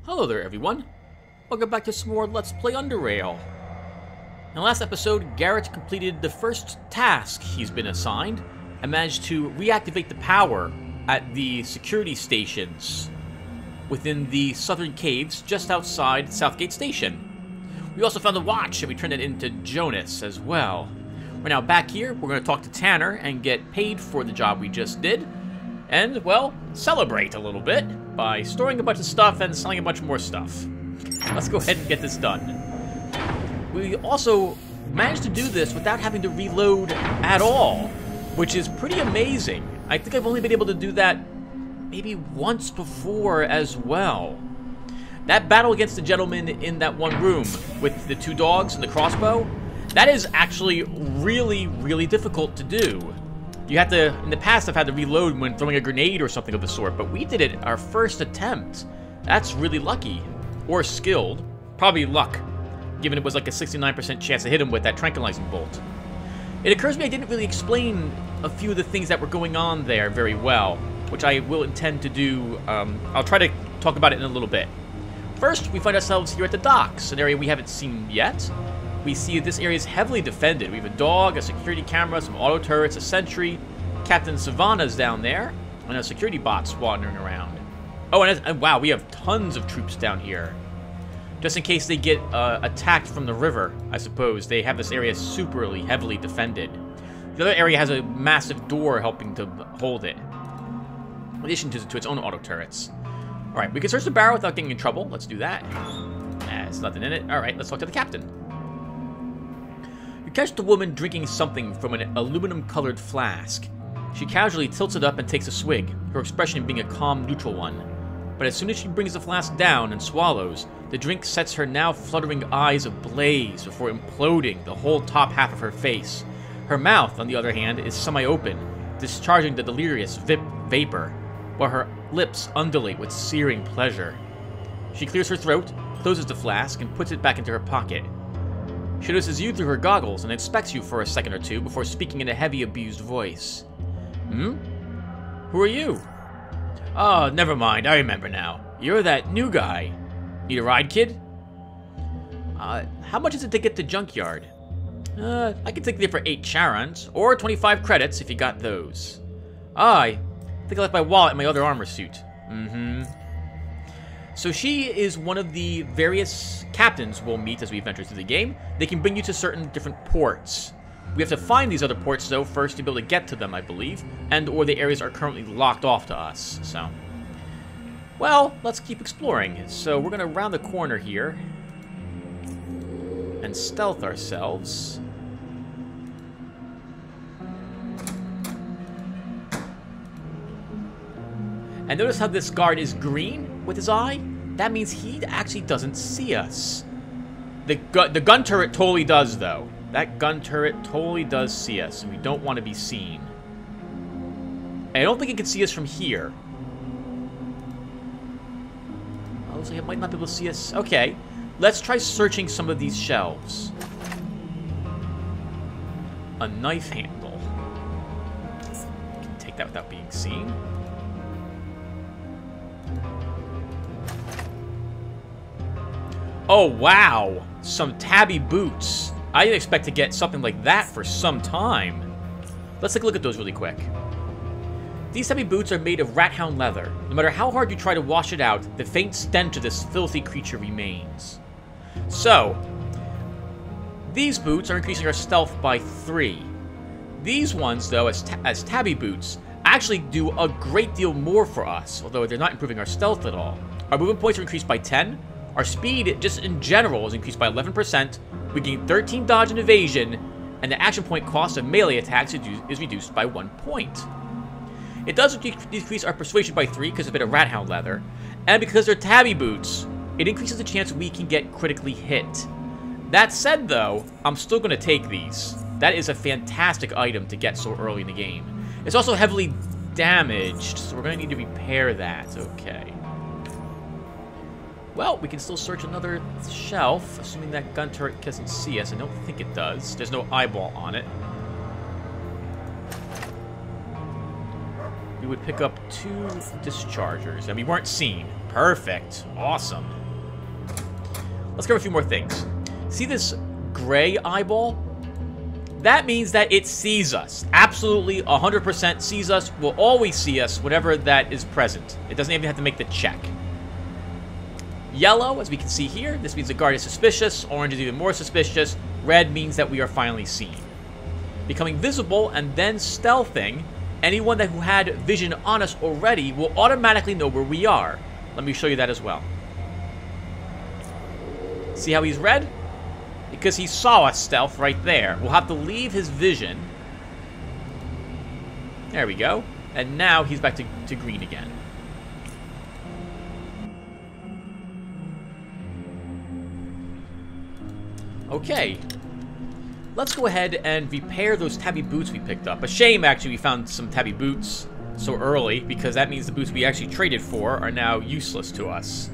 Hello there, everyone. Welcome back to some more Let's Play Underrail. In the last episode, Garrett completed the first task he's been assigned and managed to reactivate the power at the security stations within the southern caves just outside Southgate Station. We also found the watch and we turned it into Jonas as well. We're now back here. We're going to talk to Tanner and get paid for the job we just did. And, well, celebrate a little bit by storing a bunch of stuff and selling a bunch more stuff. Let's go ahead and get this done. We also managed to do this without having to reload at all, which is pretty amazing. I think I've only been able to do that maybe once before as well. That battle against the gentleman in that one room with the two dogs and the crossbow, that is actually really, really difficult to do. You have to, in the past, I've had to reload when throwing a grenade or something of the sort, but we did it our first attempt. That's really lucky. Or skilled. Probably luck, given it was like a 69% chance to hit him with that tranquilizing bolt. It occurs to me I didn't really explain a few of the things that were going on there very well, which I will intend to do. I'll try to talk about it in a little bit. First, we find ourselves here at the docks, an area we haven't seen yet. We see this area is heavily defended. We have a dog, a security camera, some auto turrets, a sentry, Captain Savannah's down there, and a security bots wandering around. Oh, and wow, we have tons of troops down here. Just in case they get attacked from the river, I suppose. They have this area superly heavily defended. The other area has a massive door helping to hold it, in addition to its own auto turrets. All right, we can search the barrel without getting in trouble. Let's do that. There's nothing in it. All right, let's talk to the captain. You catch the woman drinking something from an aluminum-colored flask. She casually tilts it up and takes a swig, her expression being a calm, neutral one. But as soon as she brings the flask down and swallows, the drink sets her now fluttering eyes ablaze before imploding the whole top half of her face. Her mouth, on the other hand, is semi-open, discharging the delirious vapor, while her lips undulate with searing pleasure. She clears her throat, closes the flask, and puts it back into her pocket. She notices you through her goggles and inspects you for a second or two before speaking in a heavy, abused voice. Hmm? Who are you? Oh, never mind, I remember now. You're that new guy. Need a ride, kid? How much is it to get to Junkyard? I can take you there for 8 charons, or 25 credits if you got those. I think I left my wallet in my other armor suit. Mm-hmm. So she is one of the various captains we'll meet as we venture through the game. They can bring you to certain different ports. We have to find these other ports, though, first to be able to get to them, I believe. And or the areas are currently locked off to us, so... Well, let's keep exploring. So we're going to round the corner here. And stealth ourselves. And notice how this guard is green with his eye? That means he actually doesn't see us. The gun turret totally does, though. That gun turret totally does see us, and we don't want to be seen. I don't think it can see us from here. Oh, so it might not be able to see us. Okay, let's try searching some of these shelves. A knife handle. We can take that without being seen. Oh, wow! Some tabby boots. I didn't expect to get something like that for some time. Let's take a look at those really quick. These tabby boots are made of rathound leather. No matter how hard you try to wash it out, the faint stench of this filthy creature remains. So, these boots are increasing our stealth by 3. These ones, though, as tabby boots, actually do a great deal more for us, although they're not improving our stealth at all. Our movement points are increased by 10. Our speed, just in general, is increased by 11%. We gain 13 dodge and evasion, and the action point cost of melee attacks is reduced by 1 point. It does decrease our persuasion by 3 because of a bit of rathound leather, and because they're tabby boots, it increases the chance we can get critically hit. That said, though, I'm still going to take these. That is a fantastic item to get so early in the game. It's also heavily damaged, so we're going to need to repair that. Okay. Well, we can still search another shelf, assuming that gun turret doesn't see us. I don't think it does. There's no eyeball on it. we would pick up 2 dischargers, and we weren't seen. Perfect. Awesome. Let's cover a few more things. See this gray eyeball? That means that it sees us. Absolutely 100% sees us, will always see us whenever that is present. It doesn't even have to make the check. Yellow, as we can see here, this means the guard is suspicious. Orange is even more suspicious. Red means that we are finally seen. Becoming visible and then stealthing, anyone who had vision on us already will automatically know where we are. Let me show you that as well. See how he's red? Because he saw us stealth right there. We'll have to leave his vision. There we go. And now he's back to green again. Okay. Let's go ahead and repair those tabby boots we picked up. A shame, actually, we found some tabby boots so early, because that means the boots we actually traded for are now useless to us.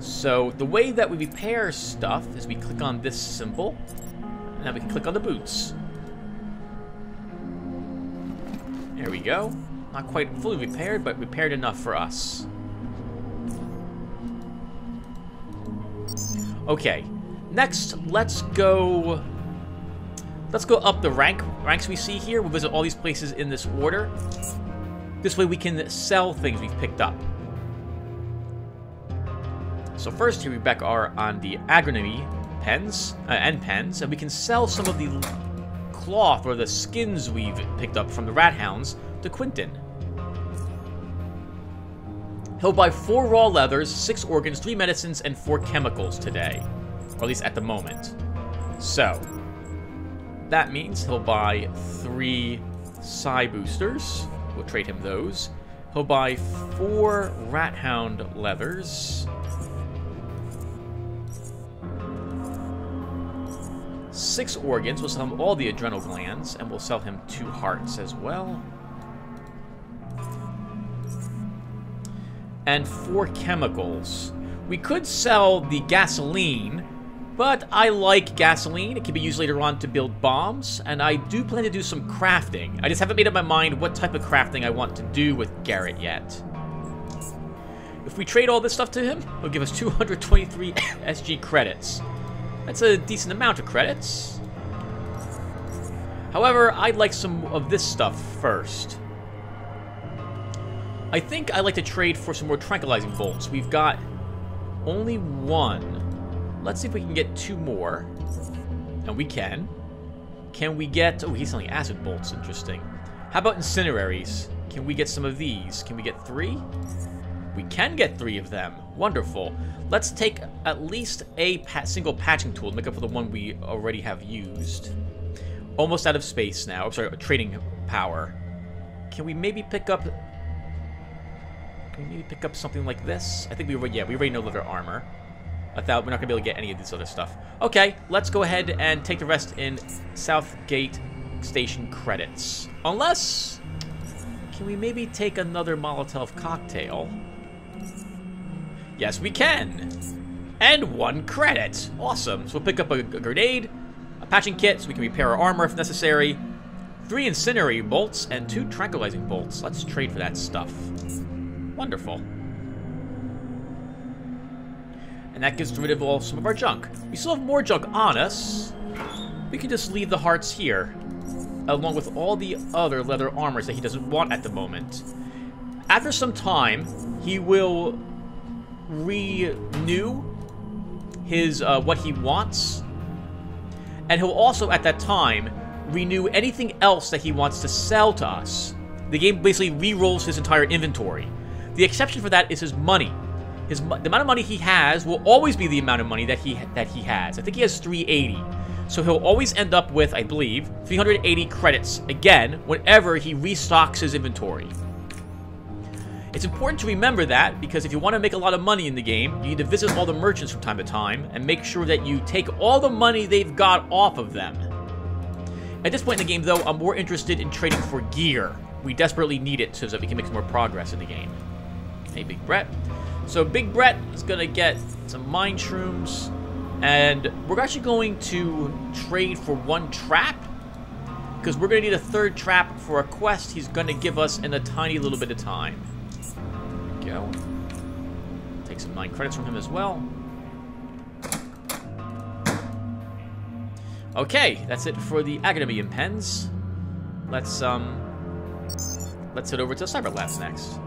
So the way that we repair stuff is we click on this symbol, and now we can click on the boots. There we go. Not quite fully repaired, but repaired enough for us. Okay, next let's go up the ranks we see here. We'll visit all these places in this order. This way we can sell things we've picked up. So first here we back are on the agronomy pens, and we can sell some of the cloth or the skins we've picked up from the rat hounds to Quentin. He'll buy 4 raw leathers, 6 organs, 3 medicines, and 4 chemicals today. Or at least at the moment. So, that means he'll buy 3 psi boosters. We'll trade him those. He'll buy 4 rat hound leathers. 6 organs. We'll sell him all the adrenal glands, and we'll sell him 2 hearts as well. And 4 chemicals. We could sell the gasoline, but I like gasoline. It can be used later on to build bombs, and I do plan to do some crafting. I just haven't made up my mind what type of crafting I want to do with Garrett yet. If we trade all this stuff to him, he'll give us 223 SG credits. That's a decent amount of credits. However, I'd like some of this stuff first. I think I'd like to trade for some more tranquilizing bolts. We've got only 1. Let's see if we can get 2 more. And we can. Can we get... Oh, he's selling acid bolts. Interesting. How about incineraries? Can we get some of these? Can we get 3? We can get 3 of them. Wonderful. Let's take at least a single patching tool to make up for the one we already have used. Almost out of space now. I'm sorry, trading power. Can we maybe pick up... something like this? I think we already know leather armor. We're not going to be able to get any of this other stuff. Okay, let's go ahead and take the rest in Southgate Station credits. Unless... Can we maybe take another Molotov cocktail? Yes, we can! And 1 credit! Awesome. So we'll pick up a grenade, a patching kit, so we can repair our armor if necessary, 3 incendiary bolts, and 2 tranquilizing bolts. Let's trade for that stuff. Wonderful. And that gets rid of some of our junk. We still have more junk on us. We can just leave the hearts here, along with all the other leather armors that he doesn't want at the moment. After some time, he will renew his what he wants, and he'll also at that time renew anything else that he wants to sell to us. The game basically re-rolls his entire inventory. The exception for that is his money. The amount of money he has will always be the amount of money that he has. I think he has 380. So he'll always end up with, I believe, 380 credits again whenever he restocks his inventory. It's important to remember that, because if you want to make a lot of money in the game, you need to visit all the merchants from time to time and make sure that you take all the money they've got off of them. At this point in the game, though, I'm more interested in trading for gear. We desperately need it so that we can make some more progress in the game. Hey, Big Brett. So Big Brett is going to get some mine shrooms, and we're actually going to trade for 1 trap. because we're going to need a third trap for a quest he's going to give us in a tiny little bit of time. There we go. Take some 9 credits from him as well. Okay, that's it for the Academy pens. Let's head over to Cyberlabs next.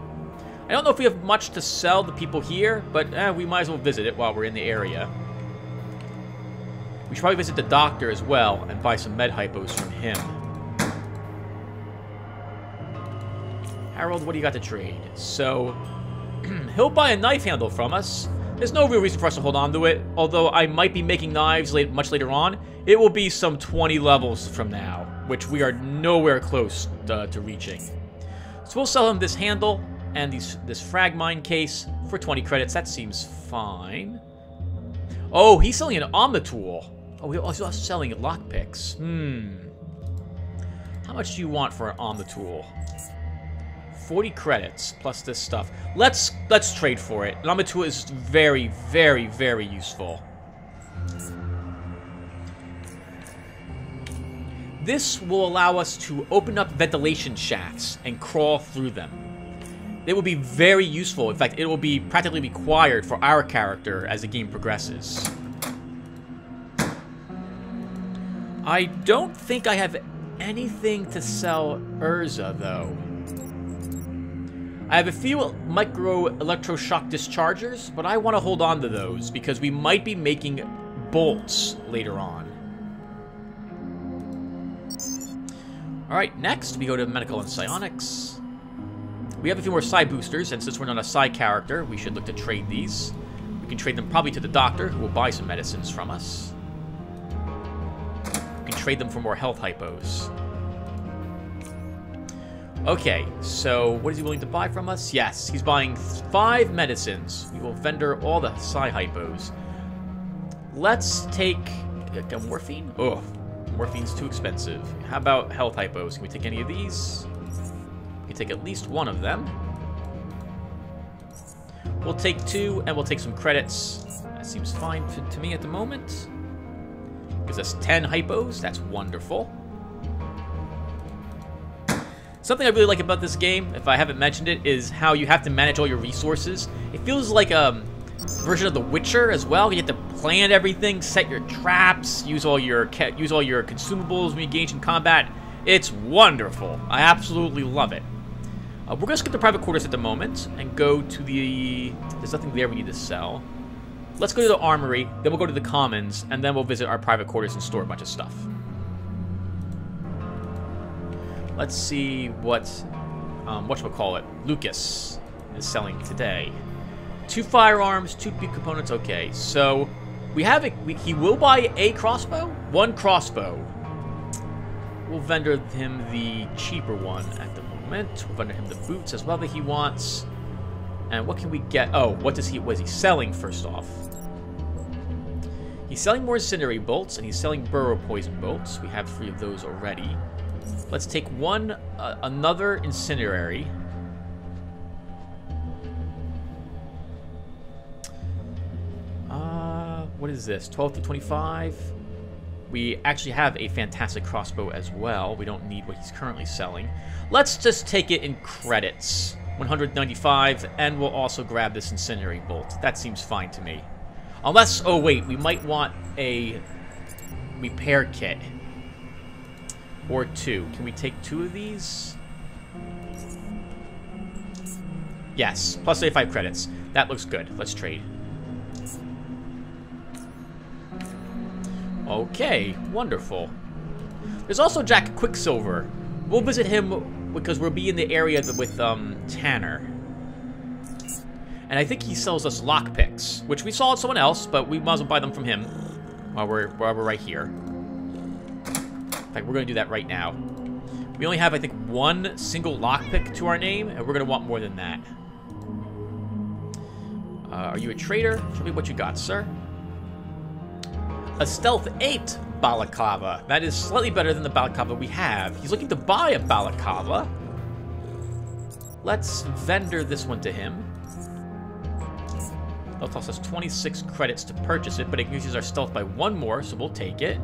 I don't know if we have much to sell the people here, but we might as well visit it while we're in the area. We should probably visit the doctor as well and buy some med hypos from him. Harold, what do you got to trade? So, he'll buy a knife handle from us. There's no real reason for us to hold on to it, although I might be making knives much later on. It will be some 20 levels from now, which we are nowhere close to reaching. So we'll sell him this handle and this frag mine case for 20 credits. That seems fine. Oh, he's selling an Omnitool. Oh, he's also selling lockpicks. How much do you want for an Omnitool? 40 credits plus this stuff. Let's trade for it. An Omnitool is very, very, very useful. This will allow us to open up ventilation shafts and crawl through them. It will be very useful. In fact, it will be practically required for our character as the game progresses. I don't think I have anything to sell Urza, though. I have a few micro electroshock dischargers, but I want to hold on to those because we might be making bolts later on. Alright, next we go to medical and psionics. We have a few more psi boosters, and since we're not a psi character, we should look to trade these. We can trade them probably to the doctor, who will buy some medicines from us. We can trade them for more health hypos. Okay, so what is he willing to buy from us? Yes, he's buying 5 medicines. We will vendor all the psi hypos. Let's take a morphine. Ugh, morphine's too expensive. How about health hypos? Can we take any of these? We can take at least one of them. We'll take 2, and we'll take some credits. That seems fine to me at the moment. Gives us 10 hypos. That's wonderful. Something I really like about this game, if I haven't mentioned it, is how you have to manage all your resources. It feels like a version of The Witcher as well. You have to plan everything, set your traps, use all your consumables when you engage in combat. It's wonderful. I absolutely love it. We're going to skip the private quarters at the moment and go to the... There's nothing there we need to sell. Let's go to the armory, then we'll go to the commons, and then we'll visit our private quarters and store a bunch of stuff. Let's see what, whatchamacallit, Lucas is selling today. 2 firearms, 2 big components, okay. So, we have he will buy a crossbow, 1 crossbow. We'll vendor him the cheaper one at the moment. We'll vendor him the boots as well that he wants. And what can we get? Oh, what is he selling first off? He's selling more incendiary bolts, and he's selling burrow poison bolts. We have 3 of those already. Let's take another incendiary. What is this? 12 to 25? We actually have a fantastic crossbow as well. We don't need what he's currently selling. Let's just take it in credits. 195, and we'll also grab this incendiary bolt. That seems fine to me. Unless, oh wait, we might want a repair kit. Or 2. Can we take 2 of these? Yes, plus 85 credits. That looks good. Let's trade. Okay, wonderful. There's also Jack Quicksilver. We'll visit him because we'll be in the area with Tanner. And I think he sells us lockpicks, which we saw at someone else, but we might as well buy them from him while we're right here. In fact, we're going to do that right now. We only have, I think, 1 single lockpick to our name, and we're going to want more than that. Are you a trader? Show me what you got, sir. A Stealth 8 balaclava. That is slightly better than the balaclava we have. He's looking to buy a balaclava. Let's vendor this one to him. That'll cost us 26 credits to purchase it, but it increases our stealth by 1 more, so we'll take it.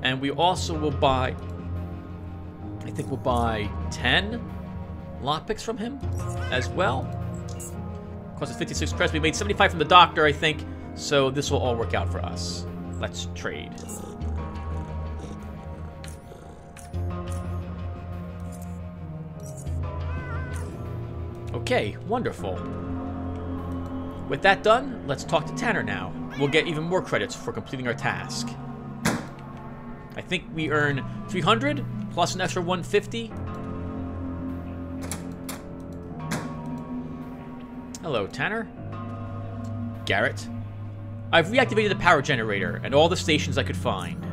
And we also will buy... I think we'll buy 10 lockpicks from him as well. Cost us 56 credits. We made 75 from the doctor, I think. So this will all work out for us. Let's trade. Okay, wonderful. With that done, let's talk to Tanner now. We'll get even more credits for completing our task. I think we earn 300 plus an extra 150. Hello, Tanner. Garrett. I've reactivated the power generator and all the stations I could find.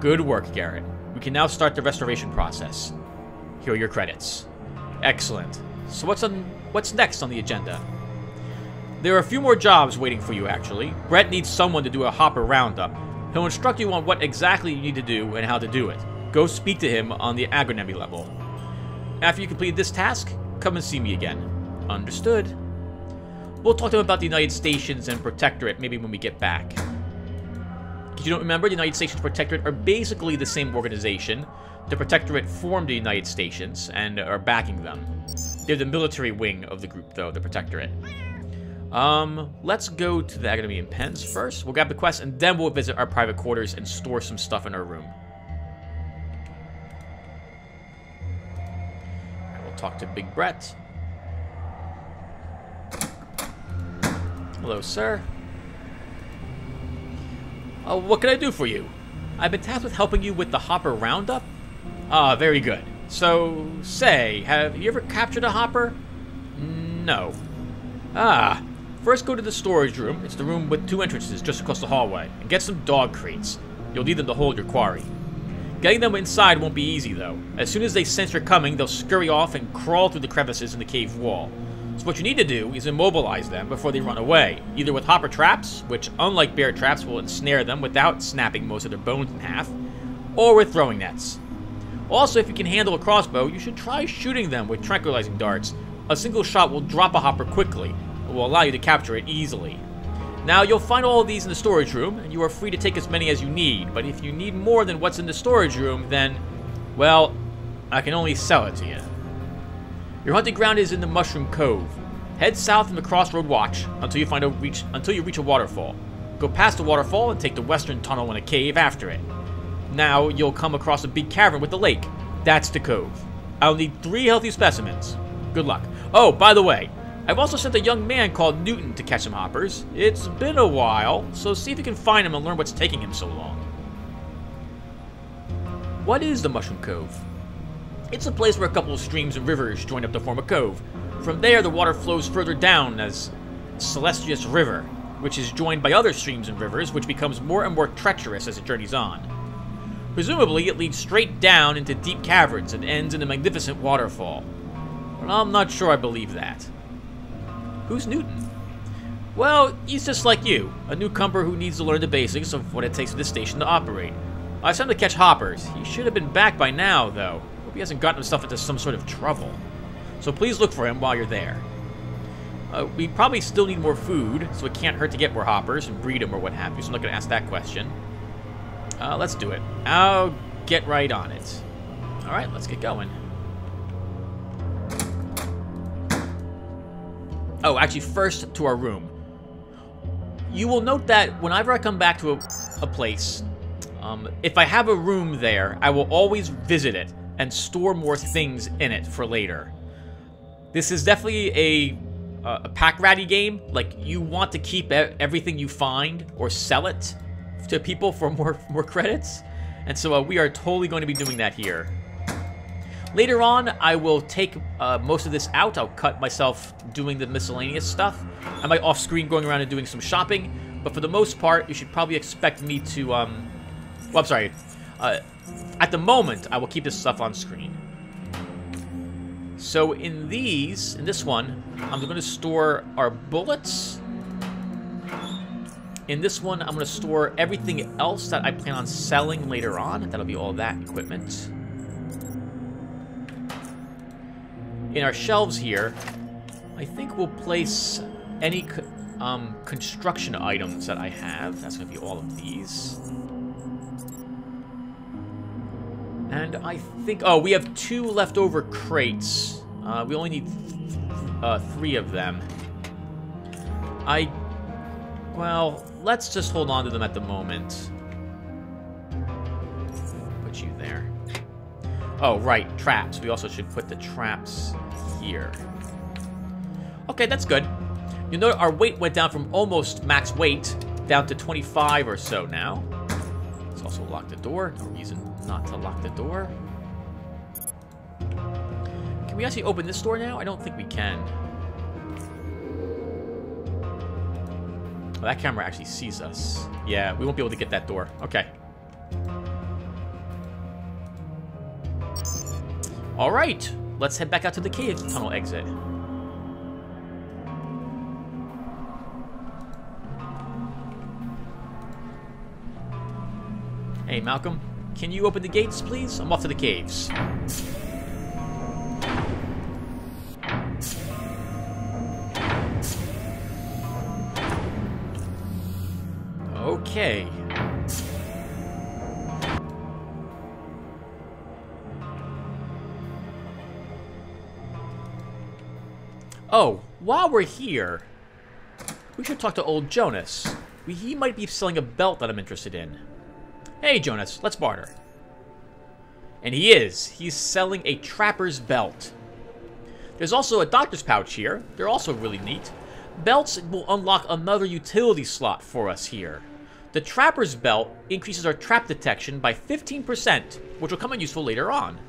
Good work, Garrett. We can now start the restoration process. Here are your credits. Excellent. So what's next on the agenda? There are a few more jobs waiting for you, actually. Brett needs someone to do a hopper roundup. He'll instruct you on what exactly you need to do and how to do it. Go speak to him on the agronomy level. After you complete this task, come and see me again. Understood. We'll talk to him about the United Stations and Protectorate maybe when we get back. If you don't remember, the United Stations and Protectorate are basically the same organization. The Protectorate formed the United Stations and are backing them. They're the military wing of the group, though, the Protectorate. Let's go to the Agronomy and Pens first. We'll grab the quest, and then we'll visit our private quarters and store some stuff in our room. Alright, we'll talk to Big Brett. Hello, sir. What can I do for you? I've been tasked with helping you with the hopper roundup. Ah, very good. So, say, have you ever captured a hopper? No. Ah. First go to the storage room. It's the room with 2 entrances just across the hallway. And get some dog crates. You'll need them to hold your quarry. Getting them inside won't be easy, though. As soon as they sense you're coming, they'll scurry off and crawl through the crevices in the cave wall. So what you need to do is immobilize them before they run away. Either with hopper traps, which unlike bear traps will ensnare them without snapping most of their bones in half, or with throwing nets. Also, if you can handle a crossbow, you should try shooting them with tranquilizing darts. A single shot will drop a hopper quickly. It will allow you to capture it easily. Now, you'll find all of these in the storage room, and you are free to take as many as you need. But if you need more than what's in the storage room, then, well, I can only sell it to you. Your hunting ground is in the Mushroom Cove. Head south from the Crossroad Watch until you reach a waterfall. Go past the waterfall and take the western tunnel in a cave after it. Now, you'll come across a big cavern with the lake. That's the cove. I'll need 3 healthy specimens. Good luck. Oh, by the way, I've also sent a young man called Newton to catch some hoppers. It's been a while, so see if you can find him and learn what's taking him so long. What is the Mushroom Cove? It's a place where a couple of streams and rivers join up to form a cove. From there, the water flows further down as Celestius River, which is joined by other streams and rivers, which becomes more and more treacherous as it journeys on. Presumably, it leads straight down into deep caverns and ends in a magnificent waterfall. But I'm not sure I believe that. Who's Newton? Well, he's just like you, a newcomer who needs to learn the basics of what it takes for this station to operate. I sent him to catch hoppers. He should have been back by now, though. Hope he hasn't gotten himself into some sort of trouble. So please look for him while you're there. We probably still need more food, so it can't hurt to get more hoppers and breed them or what have you, so I'm not going to ask that question. Let's do it. I'll get right on it. Alright, let's get going. Oh, actually, first to our room. You will note that whenever I come back to a place, if I have a room there, I will always visit it and store more things in it for later. This is definitely a pack ratty game. Like, you want to keep everything you find or sell it to people for more credits. And so we are totally going to be doing that here. Later on, I will take most of this out. I'll cut myself doing the miscellaneous stuff. I might off-screen going around and doing some shopping. But for the most part, you should probably expect me to, well, I'm sorry. At the moment, I will keep this stuff on screen. So in this one, I'm going to store our bullets. In this one, I'm going to store everything else that I plan on selling later on. That'll be all that equipment. In our shelves here, I think we'll place any construction items that I have. That's going to be all of these. And I think... Oh, we have 2 leftover crates. We only need 3 of them. Well, let's just hold on to them at the moment. Put you there. Oh, right, traps. We also should put the traps here. Okay, that's good. You know, our weight went down from almost max weight down to 25 or so now. Let's also lock the door. No reason not to lock the door. Can we actually open this door now? I don't think we can. Oh, that camera actually sees us. Yeah, we won't be able to get that door. Okay. All right, let's head back out to the cave tunnel exit. Hey, Malcolm, can you open the gates, please? I'm off to the caves. Okay. Oh, while we're here, we should talk to old Jonas. He might be selling a belt that I'm interested in. Hey, Jonas, let's barter. And he is. He's selling a trapper's belt. There's also a doctor's pouch here. They're also really neat. Belts will unlock another utility slot for us here. The trapper's belt increases our trap detection by 15%, which will come in useful later on.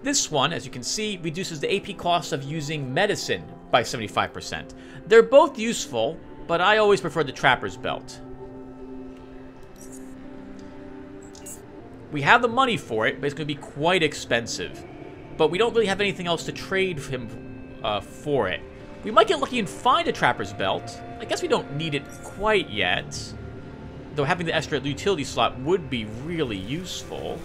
This one, as you can see, reduces the AP cost of using medicine by 75%. They're both useful, but I always prefer the trapper's belt. We have the money for it, but it's going to be quite expensive. But we don't really have anything else to trade him for it. We might get lucky and find a trapper's belt. I guess we don't need it quite yet. Though having the extra utility slot would be really useful.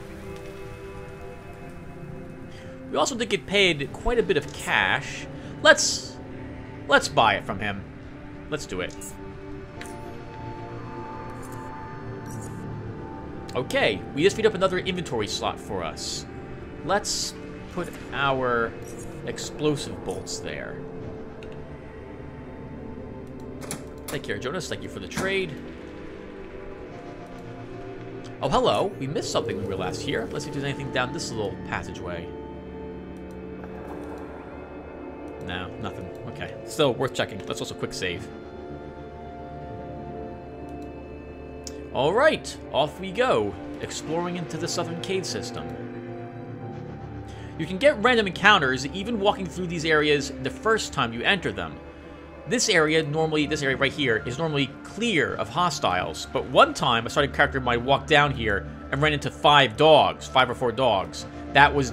We also did get paid quite a bit of cash. Let's buy it from him. Let's do it. Okay, we just freed up another inventory slot for us. Let's put our explosive bolts there. Take care, Jonas. Thank you for the trade. Oh, hello. We missed something when we were last here. Let's see if there's anything down this little passageway. No, nothing. Okay. Still worth checking. Let's also quick save. Alright, off we go, exploring into the southern cave system. You can get random encounters even walking through these areas the first time you enter them. This area right here, is normally clear of hostiles, but one time a starting character might walk down here and ran into 5 or 4 dogs. That was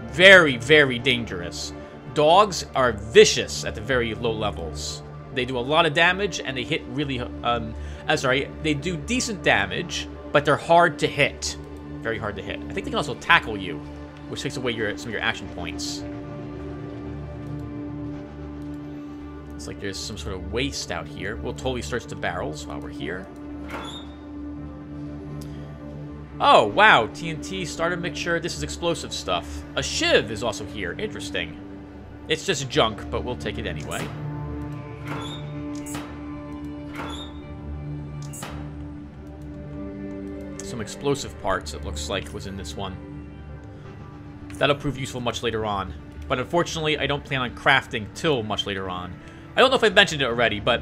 very, very dangerous. Dogs are vicious at the very low levels. They do a lot of damage, and they hit really, they do decent damage, but they're hard to hit. Very hard to hit. I think they can also tackle you, which takes away some of your action points. It's like there's some sort of waste out here. We'll totally search the barrels while we're here. Oh, wow, TNT, starter mixture, this is explosive stuff. A shiv is also here, interesting. It's just junk, but we'll take it anyway. Some explosive parts, it looks like, was in this one. That'll prove useful much later on. But unfortunately, I don't plan on crafting till much later on. I don't know if I mentioned it already, but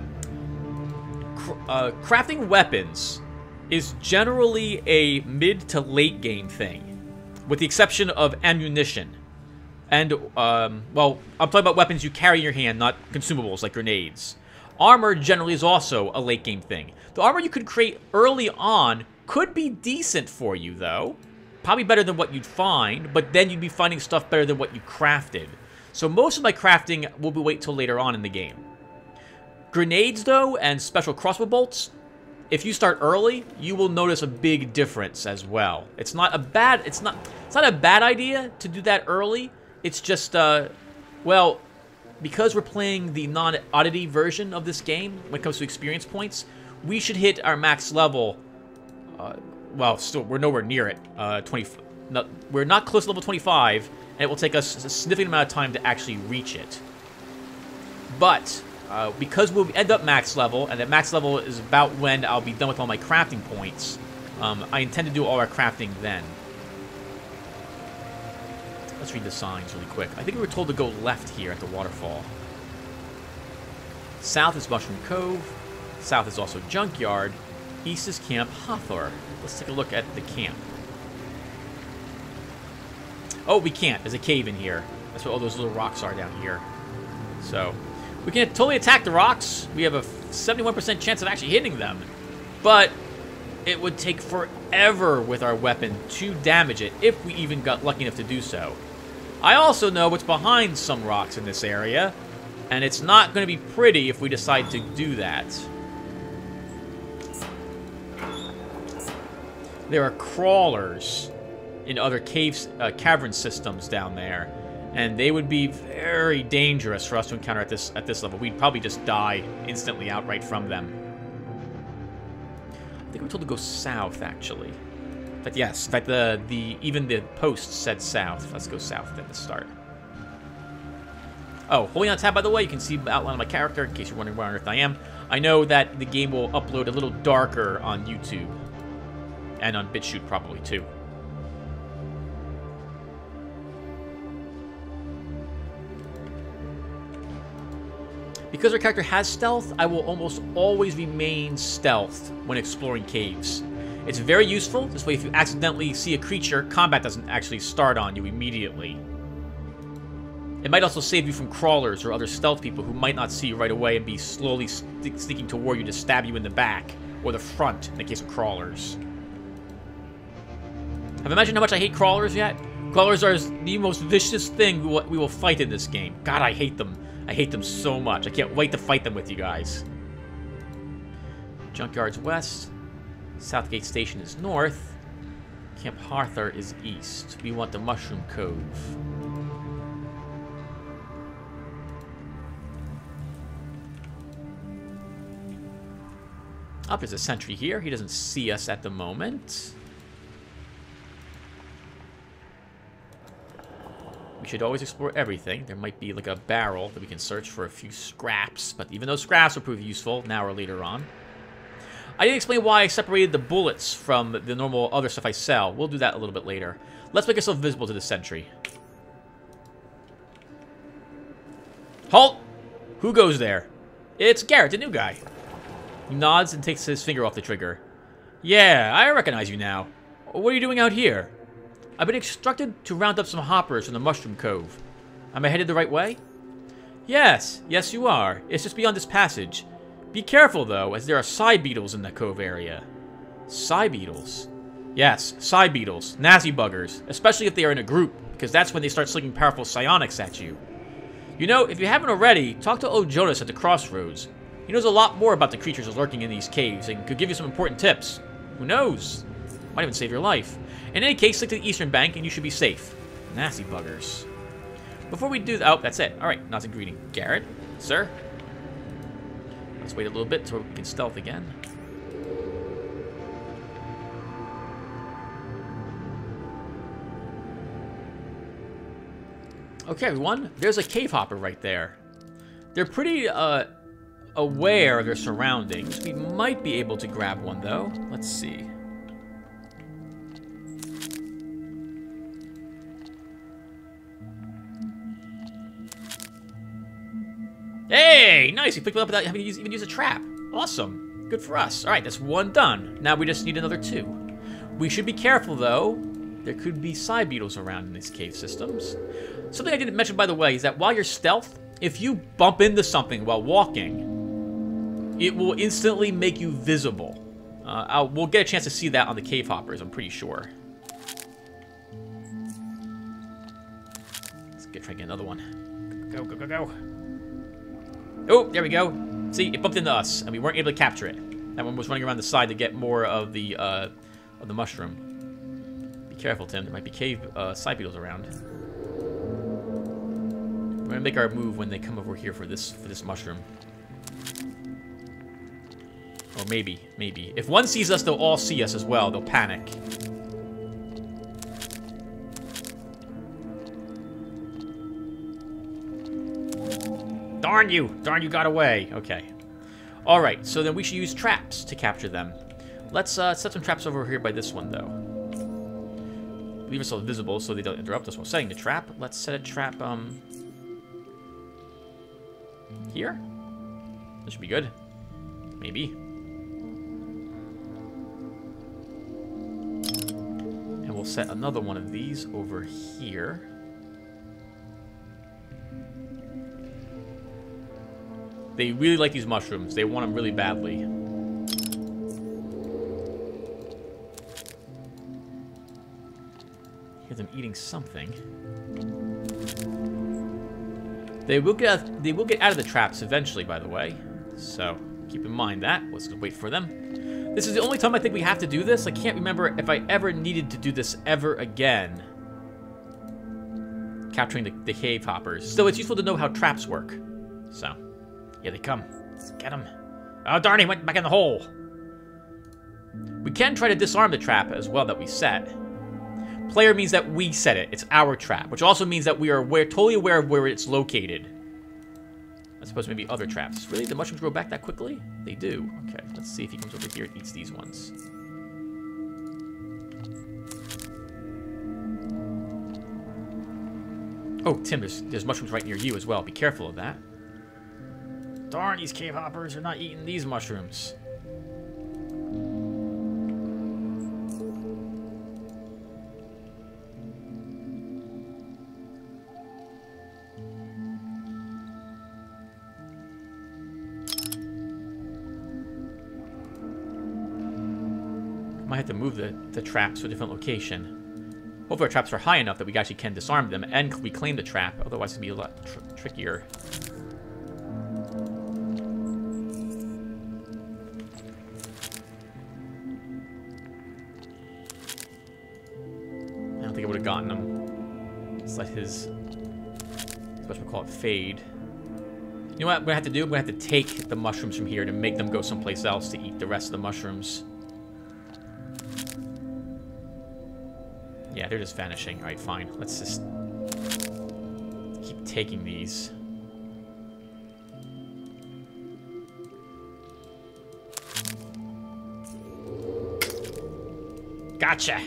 crafting weapons is generally a mid to late game thing, with the exception of ammunition. And, well, I'm talking about weapons you carry in your hand, not consumables like grenades. Armor generally is also a late game thing. The armor you could create early on could be decent for you, though. Probably better than what you'd find, but then you'd be finding stuff better than what you crafted. So most of my crafting will be wait till later on in the game. Grenades, though, and special crossbow bolts, if you start early, you will notice a big difference as well. It's not a bad idea to do that early. It's just, well, because we're playing the non-oddity version of this game when it comes to experience points, we should hit our max level. Well, still, we're nowhere near it. we're not close to level 25, and it will take us a significant amount of time to actually reach it. But because we'll end up max level, and at max level is about when I'll be done with all my crafting points, I intend to do all our crafting then. Let's read the signs really quick. I think we were told to go left here at the waterfall. South is Mushroom Cove. South is also Junkyard. East is Camp Hathor. Let's take a look at the camp. Oh, we can't. There's a cave in here. That's what all those little rocks are down here. So, we can totally attack the rocks. We have a 71% chance of actually hitting them. But it would take forever with our weapon to damage it if we even got lucky enough to do so. I also know what's behind some rocks in this area, and it's not going to be pretty if we decide to do that. There are crawlers in other caves, cavern systems down there, and they would be very dangerous for us to encounter at this level. We'd probably just die instantly outright from them. I think we're told to go south, actually. But yes, in fact, even the post said south. Let's go south at the start. Oh, holding on tab, by the way, you can see the outline of my character, in case you're wondering where on earth I am. I know that the game will upload a little darker on YouTube. And on BitChute, probably, too. Because our character has stealth, I will almost always remain stealthed when exploring caves. It's very useful. This way, if you accidentally see a creature, combat doesn't actually start on you immediately. It might also save you from crawlers or other stealth people who might not see you right away and be slowly sneaking toward you to stab you in the back or the front in the case of crawlers. Have you imagined how much I hate crawlers yet? Crawlers are the most vicious thing we will fight in this game. God, I hate them. I hate them so much. I can't wait to fight them with you guys. Junkyard's west. Southgate Station is north. Camp Hathor is east. We want the Mushroom Cove. Oh, there's a sentry here. He doesn't see us at the moment. We should always explore everything. There might be like a barrel that we can search for a few scraps, but even those scraps will prove useful now or later on. I didn't explain why I separated the bullets from the normal other stuff I sell. We'll do that a little bit later. Let's make ourselves visible to the sentry. Halt! Who goes there? It's Garrett, the new guy. He nods and takes his finger off the trigger. Yeah, I recognize you now. What are you doing out here? I've been instructed to round up some hoppers from the Mushroom Cove. Am I headed the right way? Yes, you are. It's just beyond this passage. Be careful, though, as there are side beetles in the cove area. Side beetles? Yes, side beetles. Nasty buggers. Especially if they are in a group, because that's when they start slinging powerful psionics at you. You know, if you haven't already, talk to old Jonas at the crossroads. He knows a lot more about the creatures lurking in these caves and could give you some important tips. Who knows? Might even save your life. In any case, stick to the eastern bank and you should be safe. Nasty buggers. Before we do that, oh, that's it. Alright, nods and greeting. Garrett, sir? Let's wait a little bit so we can stealth again. Okay, everyone. There's a cave hopper right there. They're pretty aware of their surroundings. We might be able to grab one, though. Let's see. Hey, nice. You picked it up without having to even use a trap. Awesome. Good for us. All right, that's one done. Now we just need another 2. We should be careful, though. There could be side beetles around in these cave systems. Something I didn't mention, by the way, is that while you're stealth, if you bump into something while walking, it will instantly make you visible. We'll get a chance to see that on the cave hoppers, I'm pretty sure. Let's try to get another one. Go, go, go, go. Oh, there we go. See, it bumped into us, and we weren't able to capture it. That one was running around the side to get more of the mushroom. Be careful, Tim. There might be cave side beetles around. We're gonna make our move when they come over here for this mushroom. Or maybe. If one sees us, they'll all see us as well. They'll panic. Darn you! Darn you got away. Okay. Alright, so then we should use traps to capture them. Let's set some traps over here by this one, though. Leave ourselves visible so they don't interrupt us while setting the trap. Let's set a trap, here? This should be good. Maybe. And we'll set another one of these over here. They really like these mushrooms. They want them really badly. Hear them eating something. They will get out of the traps eventually, by the way. So keep in mind that. Let's wait for them. This is the only time I think we have to do this. I can't remember if I ever needed to do this ever again. Capturing the cave hoppers. Still, it's useful to know how traps work. So, here they come. Let's get them. Oh, darn, he went back in the hole. We can try to disarm the trap as well that we set. Player means that we set it. It's our trap, which also means that we are totally aware of where it's located. I suppose maybe other traps. Really? The mushrooms grow back that quickly? They do. Okay, let's see if he comes over here and eats these ones. Oh, Tim, there's mushrooms right near you as well. Be careful of that. Darn, these cave hoppers are not eating these mushrooms. Might have to move the traps to a different location. Hopefully our traps are high enough that we actually can disarm them and reclaim the trap. Otherwise, it's going to be a lot trickier. I don't think I would have gotten him. Let's let his, what we call it, fade. You know what I'm going to have to do? I'm going to have to take the mushrooms from here to make them go someplace else to eat the rest of the mushrooms. Yeah, they're just vanishing. Alright, fine. Let's just keep taking these. Gotcha!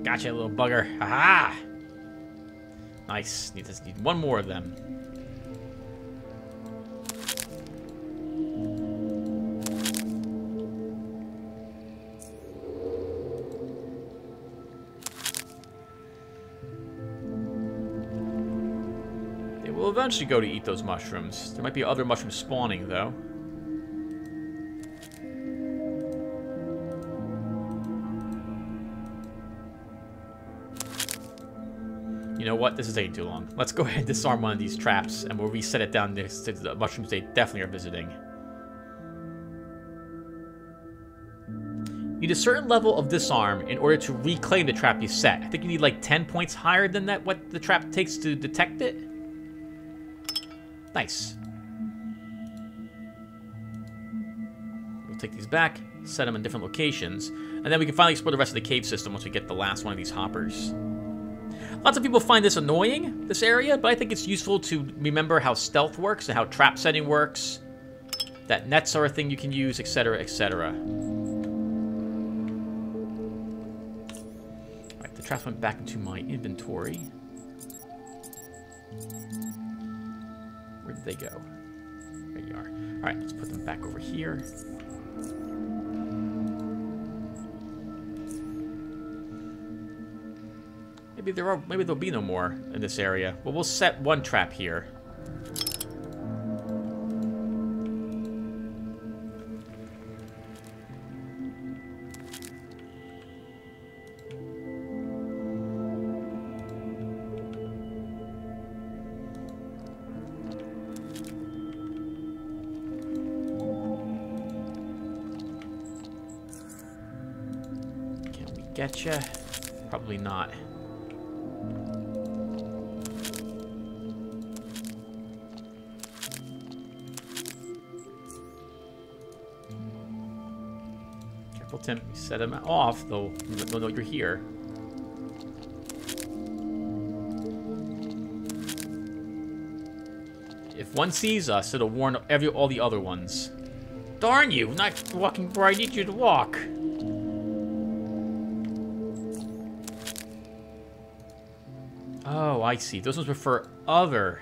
Gotcha, little bugger. Aha! Nice. Need one more of them. We'll eventually go to eat those mushrooms. There might be other mushrooms spawning, though. You know what? This is taking too long. Let's go ahead and disarm one of these traps, and we'll reset it down next to the mushrooms they definitely are visiting. You need a certain level of disarm in order to reclaim the trap you set. I think you need like 10 points higher than that, what the trap takes to detect it. Nice. We'll take these back, set them in different locations, and then we can finally explore the rest of the cave system once we get the last one of these hoppers. Lots of people find this annoying, this area, but I think it's useful to remember how stealth works and how trap setting works, that nets are a thing you can use, etc., etc. Alright, the traps went back into my inventory. Where did they go? There you are. Alright, let's put them back over here. Maybe there'll be no more in this area. Well, we'll set one trap here. Getcha? Probably not. Careful, Tim. You set him off, though. They'll know you're here. If one sees us, it'll warn all the other ones. Darn you! Not walking where I need you to walk. Oh, I see. Those ones were for other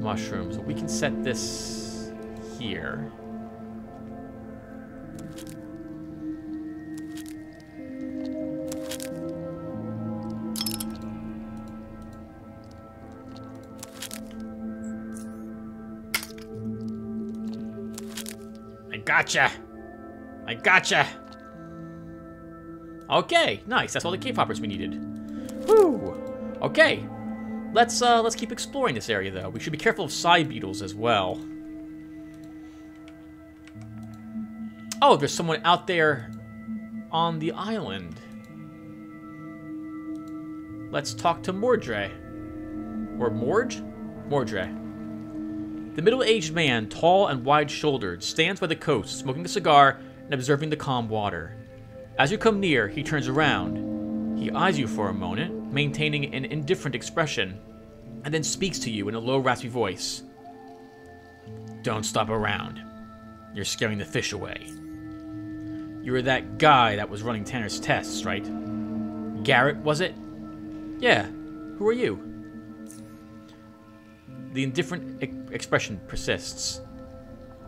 mushrooms. We can set this here. Gotcha! I gotcha! Okay, nice. That's all the cave hoppers we needed. Whew! Okay. Let's keep exploring this area, though. We should be careful of side beetles as well. Oh, there's someone out there on the island. Let's talk to Mordre. Or Morge? Mordre. The middle-aged man, tall and wide-shouldered, stands by the coast, smoking a cigar and observing the calm water. As you come near, he turns around. He eyes you for a moment, maintaining an indifferent expression, and then speaks to you in a low, raspy voice. Don't stop around. You're scaring the fish away. You were that guy that was running Tanner's tests, right? Garrett, was it? Yeah. Who are you? The indifferent expression persists.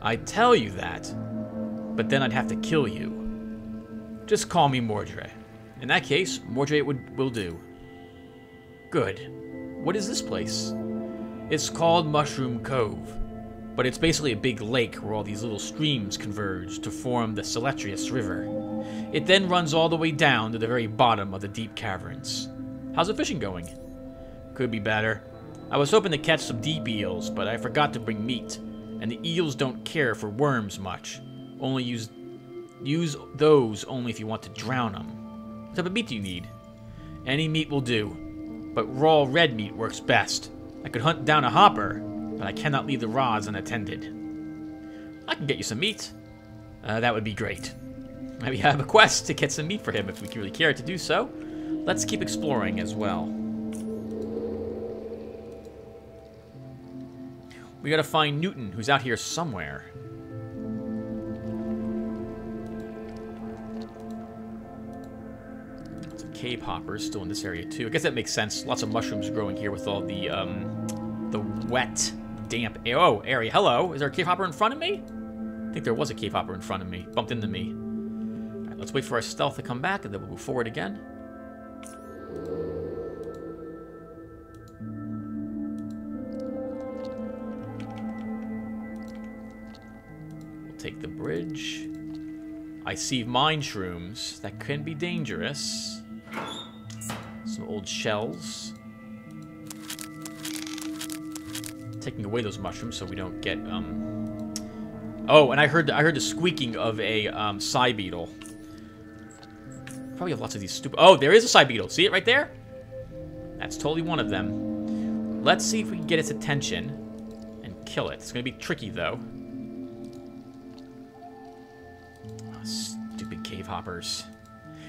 I'd tell you that, but then I'd have to kill you. Just call me Mordre. In that case, Mordre will do. Good. What is this place? It's called Mushroom Cove, but it's basically a big lake where all these little streams converge to form the Celetrius River. It then runs all the way down to the very bottom of the deep caverns. How's the fishing going? Could be better. I was hoping to catch some deep eels, but I forgot to bring meat, and the eels don't care for worms much. Only use those only if you want to drown them. What type of meat do you need? Any meat will do, but raw red meat works best. I could hunt down a hopper, but I cannot leave the rods unattended. I can get you some meat. That would be great. Maybe I have a quest to get some meat for him if we really care to do so. Let's keep exploring as well. We gotta find Newton, who's out here somewhere. Some cave hoppers still in this area too. I guess that makes sense. Lots of mushrooms growing here with all the wet, damp area. Hello, is there a cave hopper in front of me? I think there was a cave hopper in front of me. Bumped into me. All right, let's wait for our stealth to come back, and then we'll move forward again. Take the bridge. I see mine shrooms. That can be dangerous. Some old shells. Taking away those mushrooms so we don't get Oh, and I heard the squeaking of a side beetle. Probably have lots of these stupid. Oh, there is a side beetle. See it right there? That's totally one of them. Let's see if we can get its attention and kill it. It's gonna be tricky though. Stupid cave hoppers.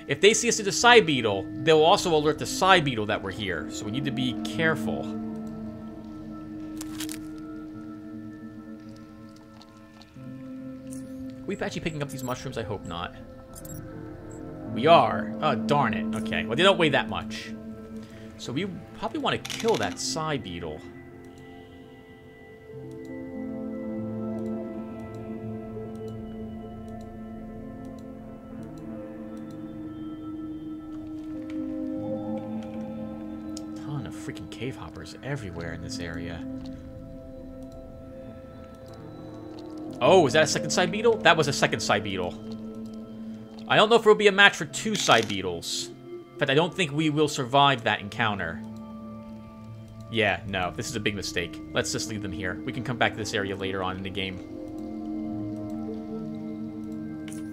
If they see us as a side beetle, they'll also alert the side beetle that we're here. So we need to be careful. Are we actually picking up these mushrooms? I hope not. We are. Oh, darn it. Okay. Well, they don't weigh that much. So we probably want to kill that side beetle. Freaking cave hoppers everywhere in this area. Oh, is that a second side beetle? That was a second side beetle. I don't know if it will be a match for two side beetles. In fact, I don't think we will survive that encounter. Yeah, no, this is a big mistake. Let's just leave them here. We can come back to this area later on in the game.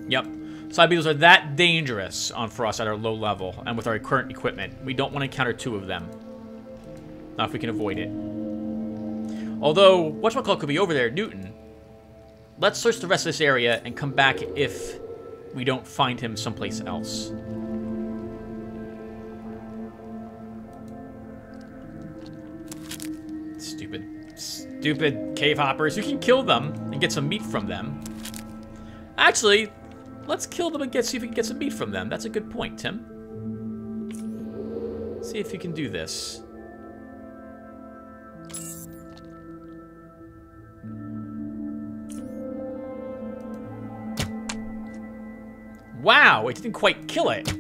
Yep. Side beetles are that dangerous for us at our low level and with our current equipment. We don't want to encounter two of them. Not if we can avoid it. Although, whatchamacallit could be over there, Newton. Let's search the rest of this area and come back if we don't find him someplace else. Stupid Stupid cave hoppers. You can kill them and get some meat from them. Actually, let's kill them and see if we can get some meat from them. That's a good point, Tim. See if you can do this. Wow, it didn't quite kill it.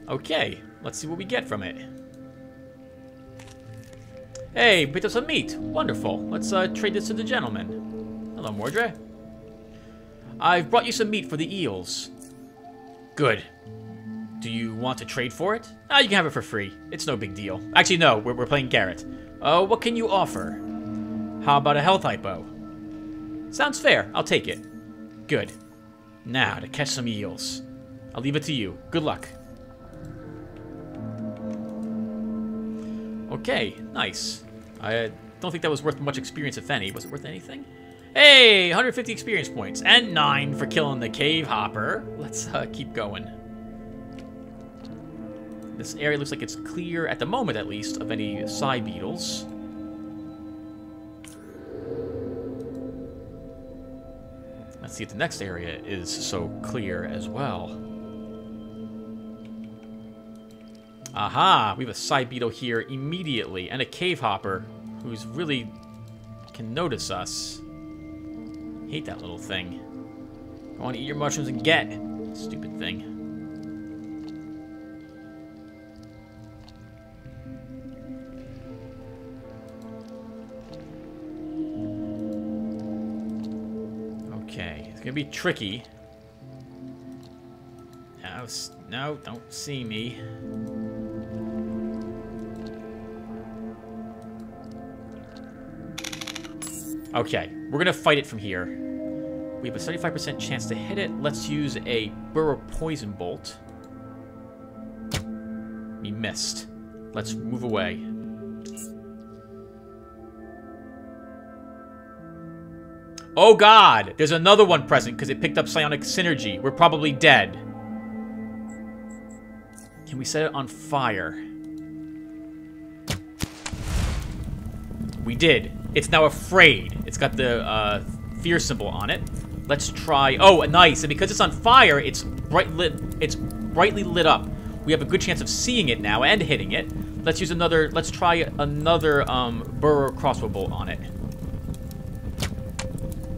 Okay, let's see what we get from it. Hey, picked up some meat. Wonderful. Let's trade this to the gentleman. Hello, Mordred. I've brought you some meat for the eels. Good. Do you want to trade for it? Ah, you can have it for free. It's no big deal. Actually, no, we're playing Garrett. What can you offer? How about a health hypo? Sounds fair. I'll take it. Good. Now, to catch some eels. I'll leave it to you. Good luck. Okay, nice. I don't think that was worth much experience, if any. Was it worth anything? Hey, 150 experience points. And 9 for killing the cave hopper. Let's keep going. This area looks like it's clear, at the moment at least, of any side beetles. Let's see if the next area is so clear as well. Aha! We have a side beetle here immediately, and a cave hopper who's really can notice us. Hate that little thing. Go on, eat your mushrooms and get. Stupid thing. Okay, it's gonna be tricky. No, don't see me. Okay, we're gonna fight it from here. We have a 75% chance to hit it. Let's use a Burrow Poison Bolt. We missed. Let's move away. Oh god! There's another one present because it picked up Psionic Synergy. We're probably dead. Can we set it on fire? We did. It's now afraid. It's got the fear symbol on it. Let's try. Oh, nice! And because it's on fire, it's brightly lit up. We have a good chance of seeing it now and hitting it. Let's use another. Let's try another Burrow Crossbow Bolt on it.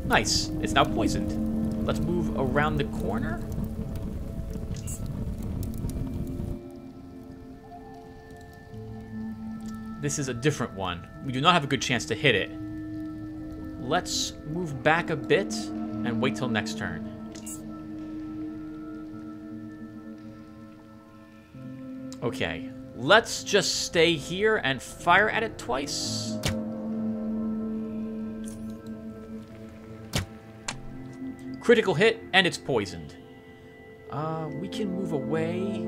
Nice. It's now poisoned. Let's move around the corner. This is a different one. We do not have a good chance to hit it. Let's move back a bit and wait till next turn. Okay, let's just stay here and fire at it twice. Critical hit, and it's poisoned. We can move away.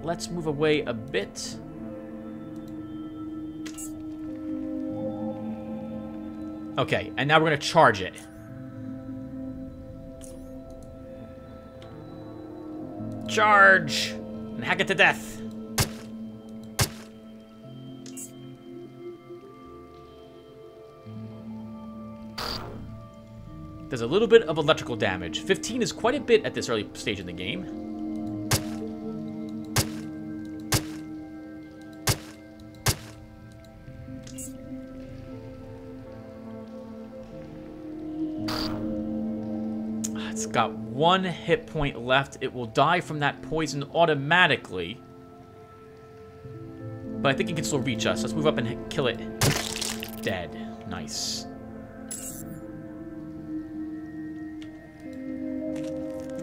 Let's move away a bit. Okay, and now we're gonna charge it. Charge! And hack it to death. There's a little bit of electrical damage. 15 is quite a bit at this early stage in the game. It's got 1 hit point left. It will die from that poison automatically. But I think it can still reach us. Let's move up and kill it. Dead. Nice.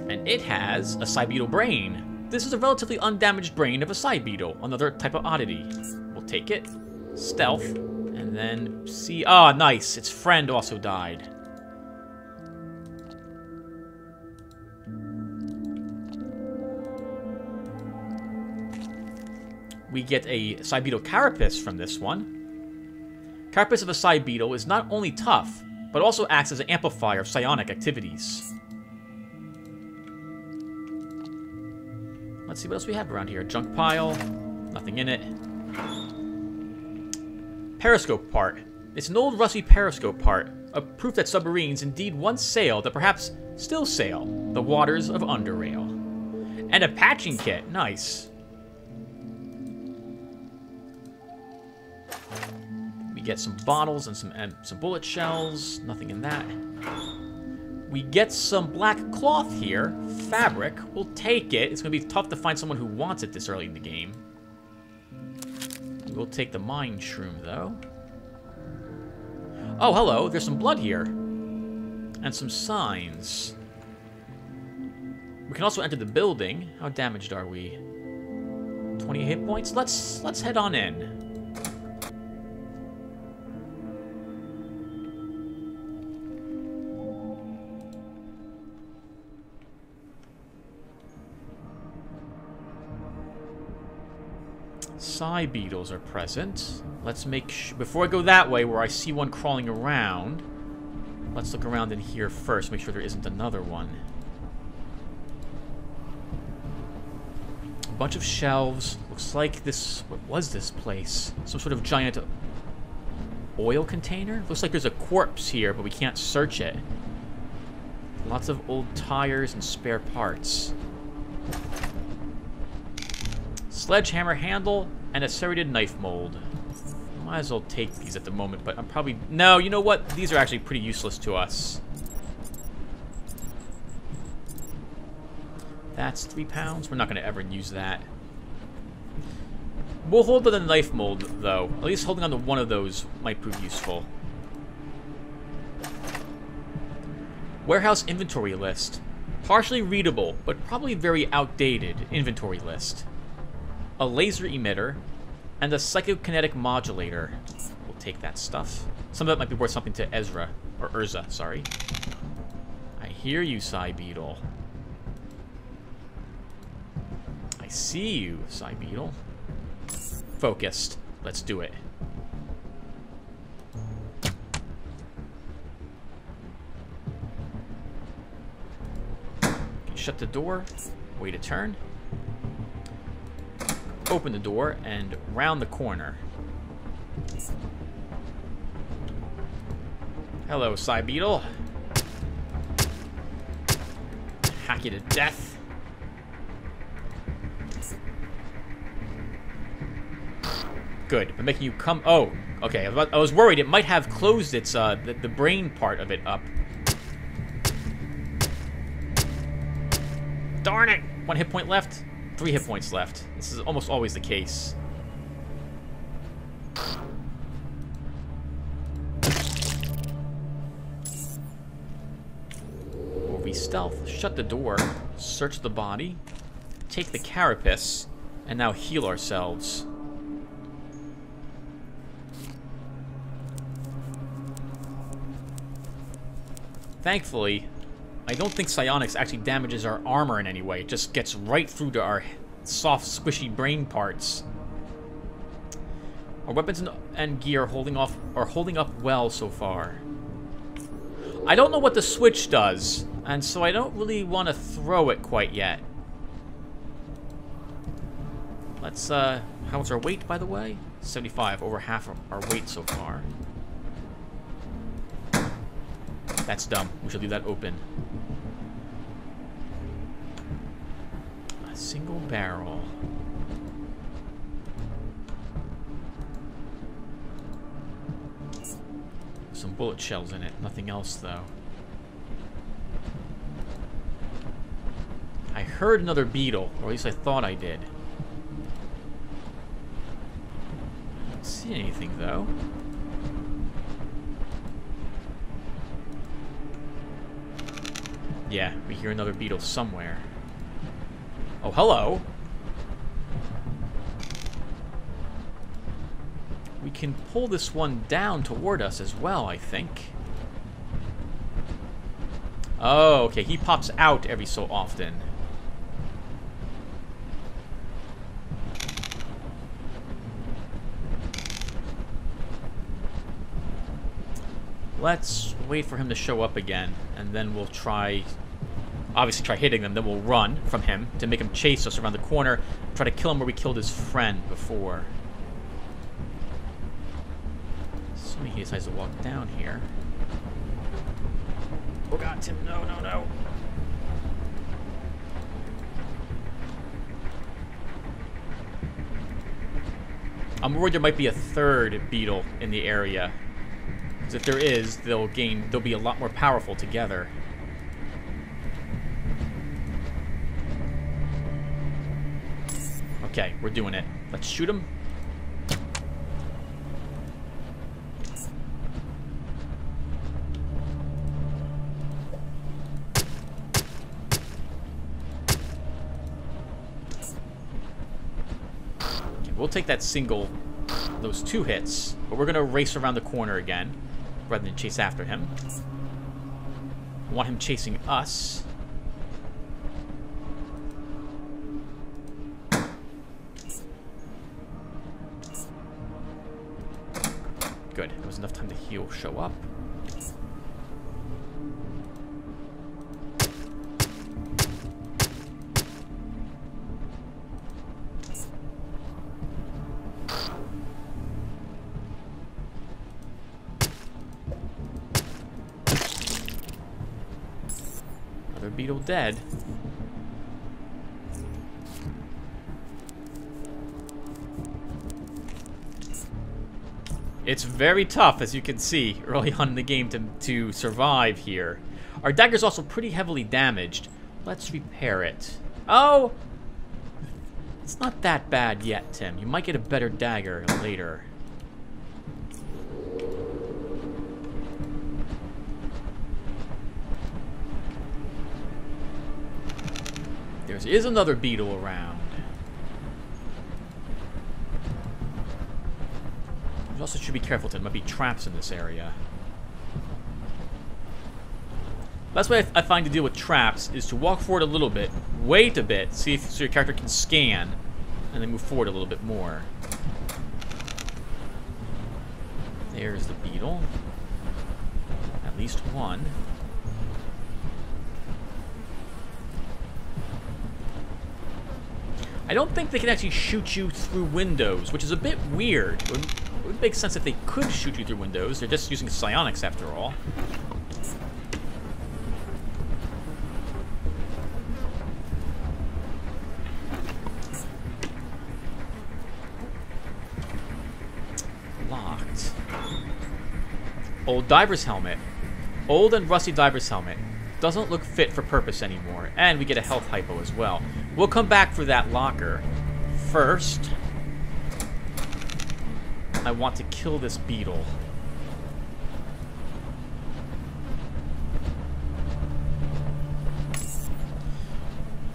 And it has a side beetle brain. This is a relatively undamaged brain of a side beetle. Another type of oddity. We'll take it. Stealth. And then see. Ah, nice. Its friend also died. We get a Cybeetle Carapace from this one. Carapace of a Cybeetle is not only tough, but also acts as an amplifier of psionic activities. Let's see what else we have around here. Junk pile. Nothing in it. Periscope part. It's an old rusty periscope part, a proof that submarines indeed once sailed, that perhaps still sail, the waters of Underrail. And a patching kit. Nice. We get some bottles and some bullet shells. Nothing in that. We get some black cloth here. Fabric. We'll take it. It's going to be tough to find someone who wants it this early in the game. We'll take the mine shroom, though. Oh, hello. There's some blood here. And some signs. We can also enter the building. How damaged are we? 20 hit points? Let's head on in. Cybeetles are present. Let's make before I go that way where I see one crawling around. Let's look around in here first, make sure there isn't another one. A bunch of shelves. Looks like this, what was this place? Some sort of giant oil container? Looks like there's a corpse here, but we can't search it. Lots of old tires and spare parts. Sledgehammer handle and a serrated knife mold. Might as well take these at the moment, but I'm probably... No, you know what? These are actually pretty useless to us. That's 3 pounds. We're not going to ever use that. We'll hold to the knife mold, though. At least holding on to one of those might prove useful. Warehouse inventory list. Partially readable, but probably very outdated inventory list. A laser emitter, and a psychokinetic modulator. We'll take that stuff. Some of that might be worth something to Ezra, or Urza, sorry. I hear you, Cybeetle. I see you, Cybeetle. Focused. Let's do it. Okay, shut the door. Wait a turn. Open the door and round the corner. Hello, Cybeetle. Hack you to death. Good, but making you come. Oh, okay. I was worried it might have closed its the brain part of it up. Darn it! 1 hit point left. 3 hit points left. This is almost always the case. We'll re-stealth, shut the door, search the body, take the carapace, and now heal ourselves. Thankfully, I don't think psionics actually damages our armor in any way. It just gets right through to our soft, squishy brain parts. Our weapons and gear are holding up well so far. I don't know what the switch does, and so I don't really want to throw it quite yet. Let's, how's our weight, by the way? 75, over half of our weight so far. That's dumb. We should leave that open. A single barrel. Some bullet shells in it. Nothing else, though. I heard another beetle, or at least I thought I did. I don't see anything, though. Yeah, we hear another beetle somewhere. Oh, hello. We can pull this one down toward us as well, I think. Oh, okay. He pops out every so often. Let's wait for him to show up again, and then we'll try... Obviously try hitting them, then we'll run from him to make him chase us around the corner, try to kill him where we killed his friend before. Assuming he decides to walk down here. Oh god, Tim, no, no, no. I'm worried there might be a third beetle in the area. Because if there is, they'll be a lot more powerful together. Okay, we're doing it. Let's shoot him. Okay, we'll take that those 2 hits, but we're gonna race around the corner again, rather than chase after him. I want him chasing us. Good. There was enough time to heal show up. Another beetle dead. It's very tough, as you can see, early on in the game to survive here. Our dagger's also pretty heavily damaged. Let's repair it. Oh! It's not that bad yet, Tim. You might get a better dagger later. There is another beetle around. You also should be careful, Tim. There might be traps in this area. Best way I find to deal with traps is to walk forward a little bit, wait a bit, so your character can scan, and then move forward a little bit more. There's the beetle. At least one. I don't think they can actually shoot you through windows, which is a bit weird. It would make sense if they could shoot you through windows. They're just using psionics after all. Locked. Old diver's helmet. Old and rusty diver's helmet. Doesn't look fit for purpose anymore. And we get a health hypo as well. We'll come back for that locker. First, I want to kill this beetle.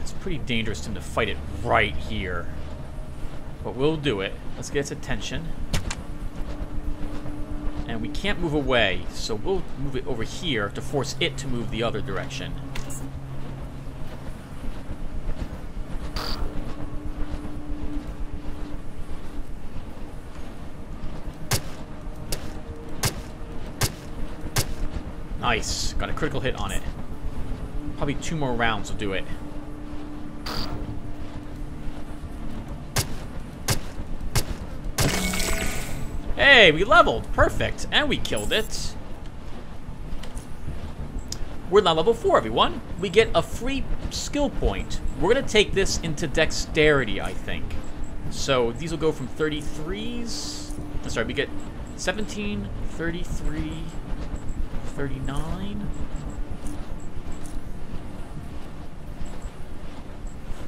It's pretty dangerous to fight it right here. But we'll do it. Let's get its attention. And we can't move away, so we'll move it over here to force it to move the other direction. Nice. Got a critical hit on it. Probably 2 more rounds will do it. Hey, we leveled. Perfect. And we killed it. We're now level 4, everyone. We get a free skill point. We're going to take this into dexterity, I think. So these will go from 33s. Sorry, we get 17, 33, 39,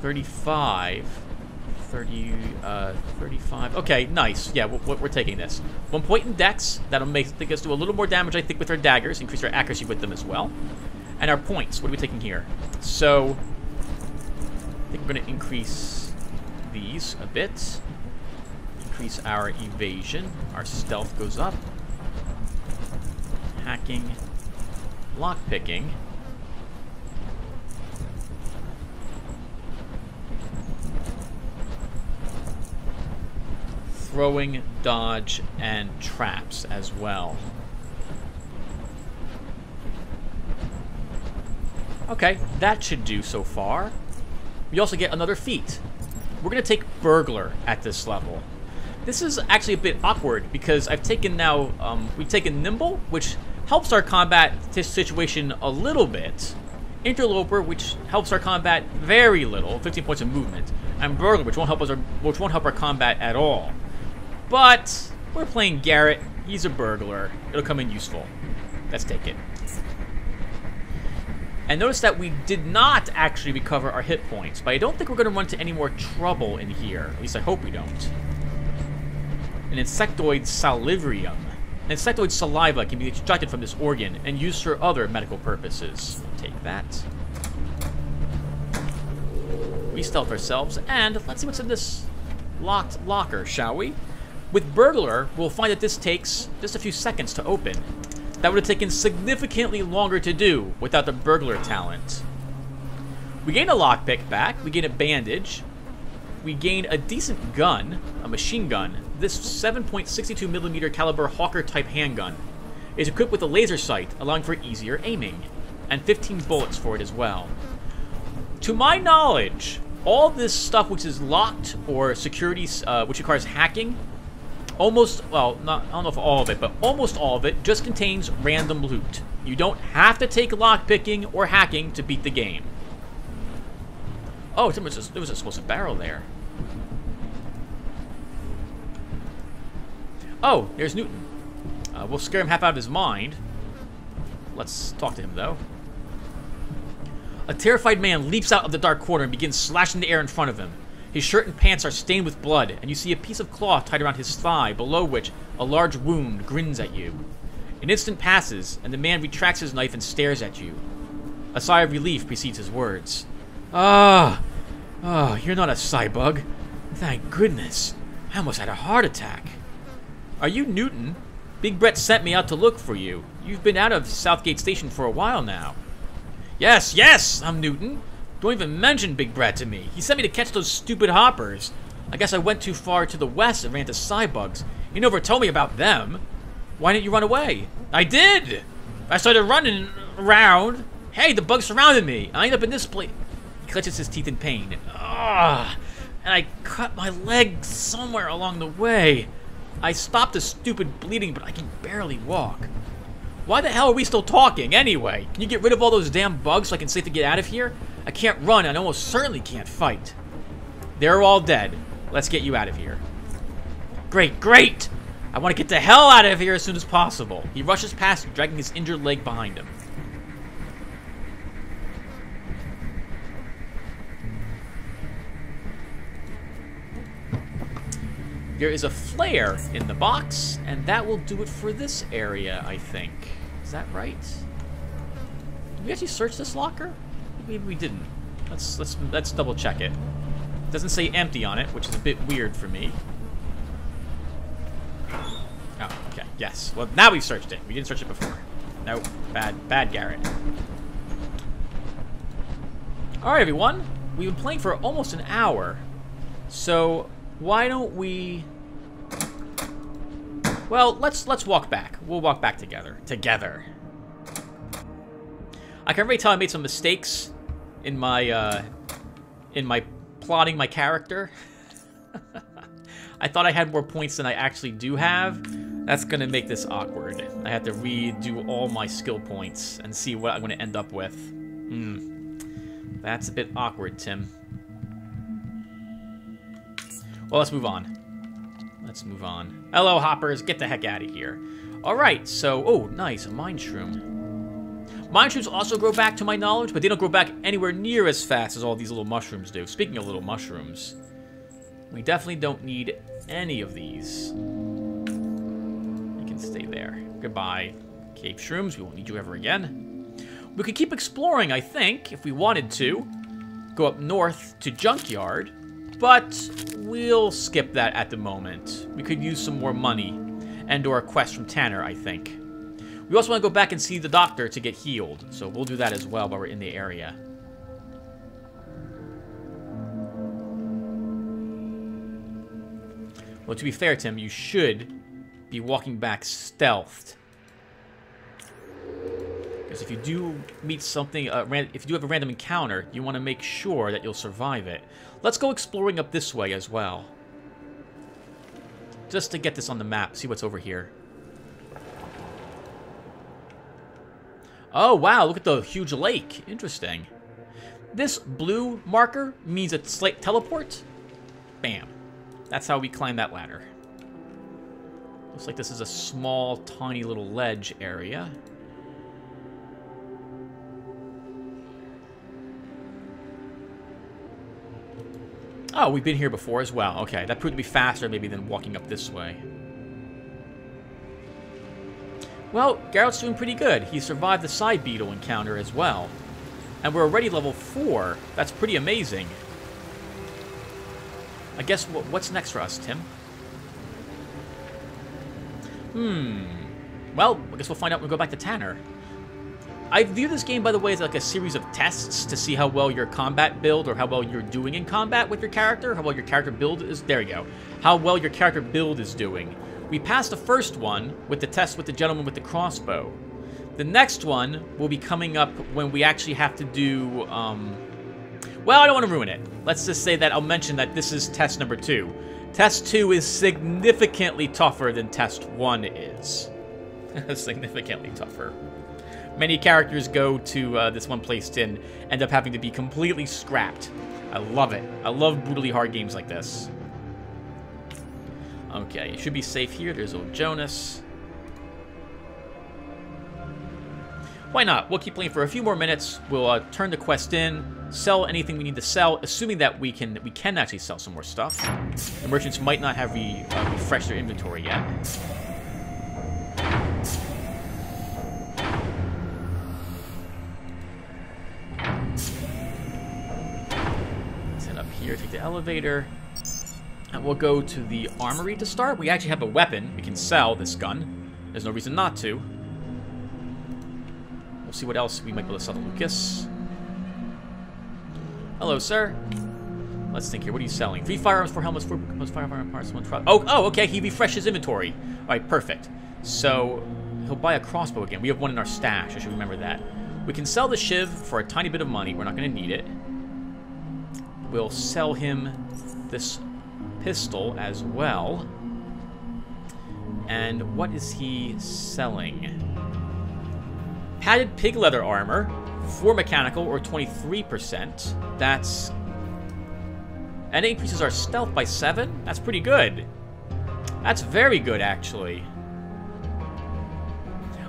35, 35. Okay, nice. Yeah, we're taking this. 1 point in dex. That'll take us do a little more damage, I think, with our daggers. Increase our accuracy with them as well. And our points. What are we taking here? So, I think we're going to increase these a bit. Increase our evasion. Our stealth goes up. Hacking. Lockpicking. Throwing, dodge, and traps as well. Okay, that should do so far. We also get another feat. We're going to take Burglar at this level. This is actually a bit awkward because I've taken now, we've taken Nimble, which helps our combat situation a little bit. Interloper, which helps our combat very little, 15 points of movement. And Burglar, which won't help our combat at all. But we're playing Garrett. He's a burglar. It'll come in useful. Let's take it. And notice that we did not actually recover our hit points, but I don't think we're going to run into any more trouble in here. At least I hope we don't. An insectoid salivarium. An insectoid saliva can be extracted from this organ and used for other medical purposes. Take that. We stealth ourselves, and let's see what's in this locked locker, shall we? With Burglar, we'll find that this takes just a few seconds to open. That would have taken significantly longer to do without the Burglar talent. We gain a lockpick back, we gain a bandage, we gain a decent gun, a machine gun. This 7.62mm caliber Hawker-type handgun is equipped with a laser sight, allowing for easier aiming, and 15 bullets for it as well. To my knowledge, all this stuff which is locked or security, which requires hacking, almost, well, not, I don't know if all of it, but almost all of it just contains random loot. You don't have to take lockpicking or hacking to beat the game. Oh, there was an explosive barrel there. Oh, there's Newton. We'll scare him half out of his mind. Let's talk to him, though. A terrified man leaps out of the dark corner and begins slashing the air in front of him. His shirt and pants are stained with blood, and you see a piece of cloth tied around his thigh, below which a large wound grins at you. An instant passes, and the man retracts his knife and stares at you. A sigh of relief precedes his words. You're not a cybug. Thank goodness. I almost had a heart attack. Are you Newton? Big Brett sent me out to look for you. You've been out of Southgate Station for a while now. Yes, I'm Newton. Don't even mention Big Brett to me. He sent me to catch those stupid hoppers. I guess I went too far to the west and ran into cybugs. He never told me about them. Why didn't you run away? I did! I started running around. Hey, the bugs surrounded me. I ended up in this place. He clenches his teeth in pain. And I cut my leg somewhere along the way. I stopped the stupid bleeding, but I can barely walk. Why the hell are we still talking, anyway? Can you get rid of all those damn bugs so I can safely get out of here? I can't run, and I almost certainly can't fight. They're all dead. Let's get you out of here. Great! I want to get the hell out of here as soon as possible. He rushes past, dragging his injured leg behind him. There is a flare in the box, and that will do it for this area, I think. Is that right? Did we actually search this locker? Maybe we didn't. Let's double check it. It doesn't say empty on it, which is a bit weird for me. Oh, okay, yes. Well, now we've searched it. We didn't search it before. Nope. Bad Garrett. Alright, everyone. We've been playing for almost an hour. So, why don't we... Well, let's walk back. We'll walk back together. I can already tell I made some mistakes in my plotting my character. I thought I had more points than I actually do have. That's gonna make this awkward. I have to redo all my skill points and see what I'm gonna end up with. That's a bit awkward, Tim. Well, let's move on. Hello, hoppers. Get the heck out of here. Alright, so... Oh, nice. A mind shroom. Mind shrooms also grow back, to my knowledge, but they don't grow back anywhere near as fast as all these little mushrooms do. Speaking of little mushrooms, we definitely don't need any of these. You can stay there. Goodbye, cave shrooms. We won't need you ever again. We could keep exploring, I think, if we wanted to. Go up north to Junkyard. But we'll skip that at the moment. We could use some more money and or a quest from Tanner, I think. We also want to go back and see the doctor to get healed, so we'll do that as well while we're in the area. Well, to be fair, Tim, you should be walking back stealthed. Because if you do meet something, if you do have a random encounter, you want to make sure that you'll survive it. Let's go exploring up this way as well. Just to get this on the map, see what's over here. Oh, wow, look at the huge lake. Interesting. This blue marker means a slight teleport. Bam. That's how we climb that ladder. Looks like this is a small, tiny little ledge area. Oh, we've been here before as well. Okay, that proved to be faster maybe than walking up this way. Well, Garrett's doing pretty good. He survived the side beetle encounter as well. And we're already level 4. That's pretty amazing. I guess what's next for us, Tim? Well, I guess we'll find out when we go back to Tanner. I view this game, by the way, as like a series of tests to see how well your combat build or how well you're doing in combat with your character, how well your character build is... There you go. How well your character build is doing. We passed the first one with the test with the gentleman with the crossbow. The next one will be coming up when we actually have to do... Well, I don't want to ruin it. Let's just say that I'll mention that this is test number 2. Test 2 is significantly tougher than test 1 is. Significantly tougher. Many characters go to this one placed in, end up having to be completely scrapped. I love it. I love brutally hard games like this. Okay, you should be safe here. There's old Jonas. Why not? We'll keep playing for a few more minutes. We'll turn the quest in, sell anything we need to sell, assuming that we can actually sell some more stuff. The merchants might not have refreshed their inventory yet. Let's head up here, take the elevator. And we'll go to the armory to start. We actually have a weapon. We can sell this gun. There's no reason not to. We'll see what else we might be able to sell to Lucas. Hello, sir. Let's think here. What are you selling? 3 firearms, 4 helmets, 4 firearm parts, 1 truck. Oh, okay. He refreshed his inventory. All right, perfect. So he'll buy a crossbow again. We have one in our stash. I should remember that. We can sell the shiv for a tiny bit of money. We're not going to need it. We'll sell him this pistol as well. And what is he selling? Padded pig leather armor, 4 mechanical or 23%. That's... And it increases our stealth by 7? That's pretty good. That's very good, actually.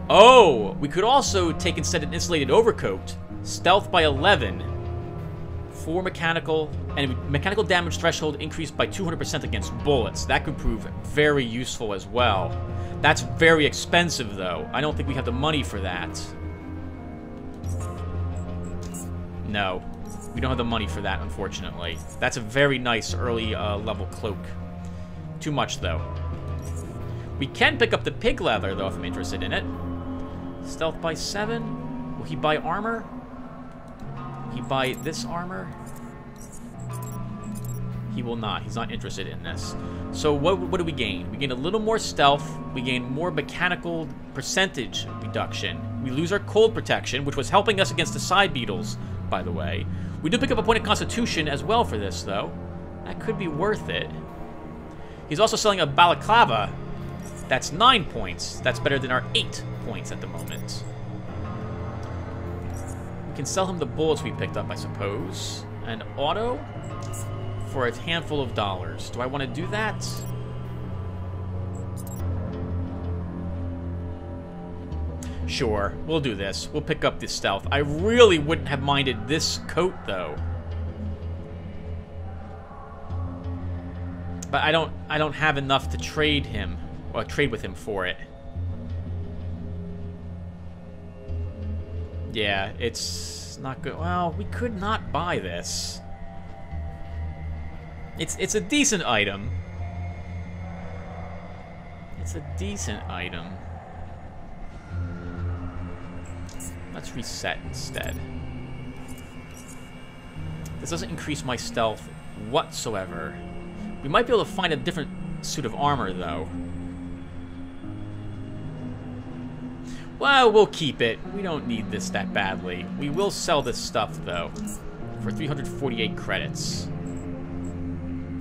Oh, we could also take instead an insulated overcoat. Stealth by 11. 4 mechanical, and mechanical damage threshold increased by 200% against bullets. That could prove very useful as well. That's very expensive, though. I don't think we have the money for that. No, we don't have the money for that, unfortunately. That's a very nice early level cloak. Too much, though. We can pick up the pig leather, though, if I'm interested in it. Stealth by 7. Will he buy armor? He buy this armor? He will not. He's not interested in this. So what do we gain? We gain a little more stealth. We gain more mechanical percentage reduction. We lose our cold protection, which was helping us against the side beetles, by the way. We do pick up a point of constitution as well for this, though. That could be worth it. He's also selling a balaclava. That's 9 points. That's better than our 8 points at the moment. We can sell him the bullets we picked up, I suppose. And auto for a handful of dollars. Do I want to do that? Sure, we'll do this. We'll pick up this stealth. I really wouldn't have minded this coat, though. But I don't have enough to trade him, or trade with him for it. Yeah, it's not good. Well, we could not buy this. It's a decent item. It's a decent item. Let's reset instead. This doesn't increase my stealth whatsoever. We might be able to find a different suit of armor, though. Well, we'll keep it. We don't need this that badly. We will sell this stuff, though, for 348 credits.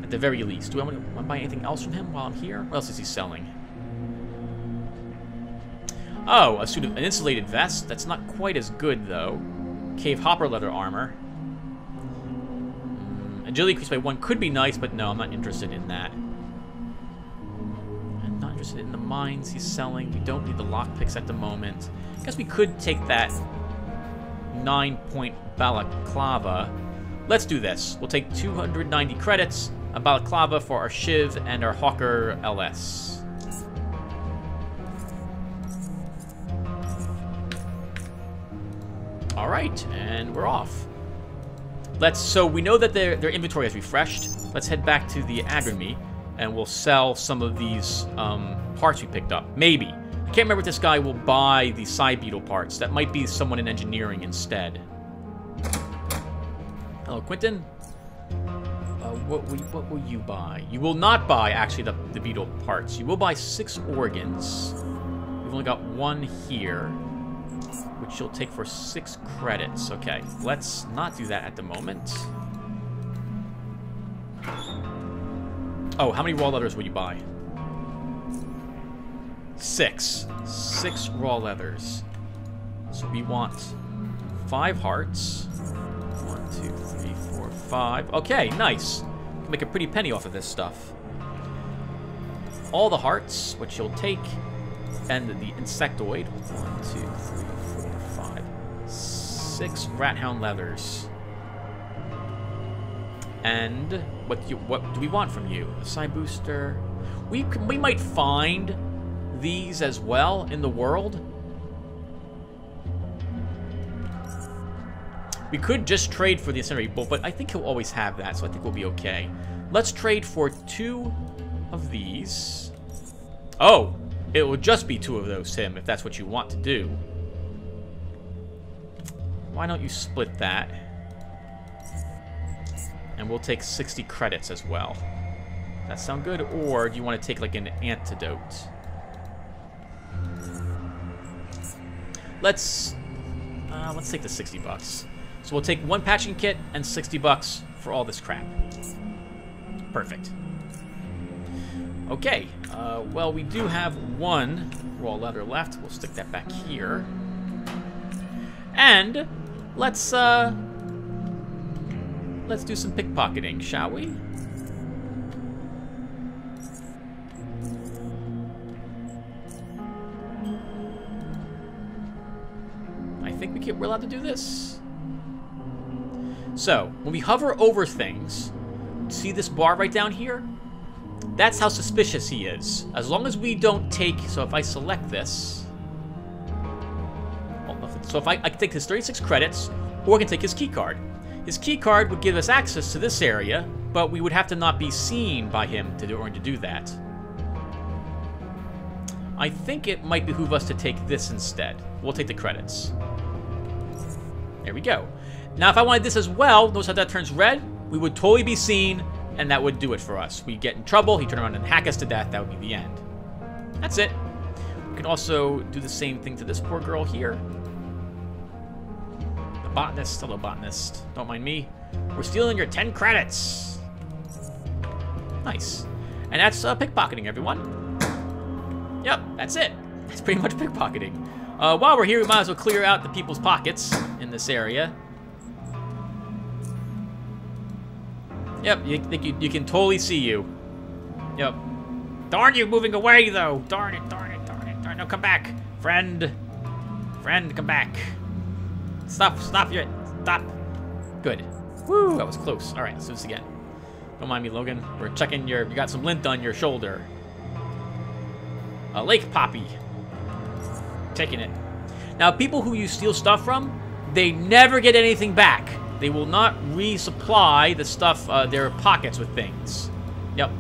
At the very least. Do I want to buy anything else from him while I'm here? What else is he selling? Oh, a suit of an insulated vest. That's not quite as good, though. Cave hopper leather armor. Agility increased by 1 could be nice, but no, I'm not interested in that. I'm not interested in the mines he's selling. We don't need the lockpicks at the moment. I guess we could take that 9-point balaclava. Let's do this. We'll take 290 credits, a balaclava for our Shiv and our Hawker LS. All right, and we're off. So we know that their inventory has refreshed. Let's head back to the Agronomy, and we'll sell some of these parts we picked up. Maybe. I can't remember if this guy will buy the side beetle parts. That might be someone in engineering instead. Hello, Quentin. What will you buy? You will not buy, actually, the beetle parts. You will buy 6 organs. We've only got 1 here, which you'll take for 6 credits. Okay, let's not do that at the moment. Oh, how many raw leathers will you buy? 6. 6 raw leathers. So we want 5 hearts. 1, 2, 3, 4, 5. Okay, nice. Can make a pretty penny off of this stuff. All the hearts, which you'll take, and the insectoid. 1, 2, 3, 4, 5. 6 rat hound leathers. And what do we want from you? A side booster. We might find these as well in the world. We could just trade for the incendiary bolt, but I think he'll always have that, so I think we'll be okay. Let's trade for 2 of these. Oh, it will just be 2 of those, Tim, if that's what you want to do. Why don't you split that? And we'll take 60 credits as well. Does that sound good? Or do you want to take like an antidote? Let's take the 60 bucks. So we'll take 1 patching kit and 60 bucks for all this crap. Perfect. Okay. Well, we do have 1 raw leather left. We'll stick that back here. And let's do some pickpocketing, shall we? I think we're allowed to do this. So, when we hover over things, see this bar right down here? That's how suspicious he is. As long as we don't take... So if I select this... So if I can take his 36 credits, or I can take his key card. His key card would give us access to this area, but we would have to not be seen by him in order to do that. I think it might behoove us to take this instead. We'll take the credits. There we go. Now, if I wanted this as well, notice how that turns red? We would totally be seen, and that would do it for us. We get in trouble, he'd turn around and hack us to death, that would be the end. That's it. We can also do the same thing to this poor girl here. The botanist, hello botanist, don't mind me. We're stealing your 10 credits. Nice. And that's pickpocketing, everyone. Yep, that's it. That's pretty much pickpocketing. While we're here, we might as well clear out the people's pockets in this area. Yep, you can totally see you. Yep. Darn you, moving away though. Darn it, darn it, darn it, darn it. No, come back. Friend. Friend, come back. Stop your... Stop. Good. Woo, that was close. Alright, let's do this again. Don't mind me, Logan. We're checking you got some lint on your shoulder. A lake poppy. Taking it. Now, people who you steal stuff from, they never get anything back. They will not resupply the stuff, their pockets with things. Yep.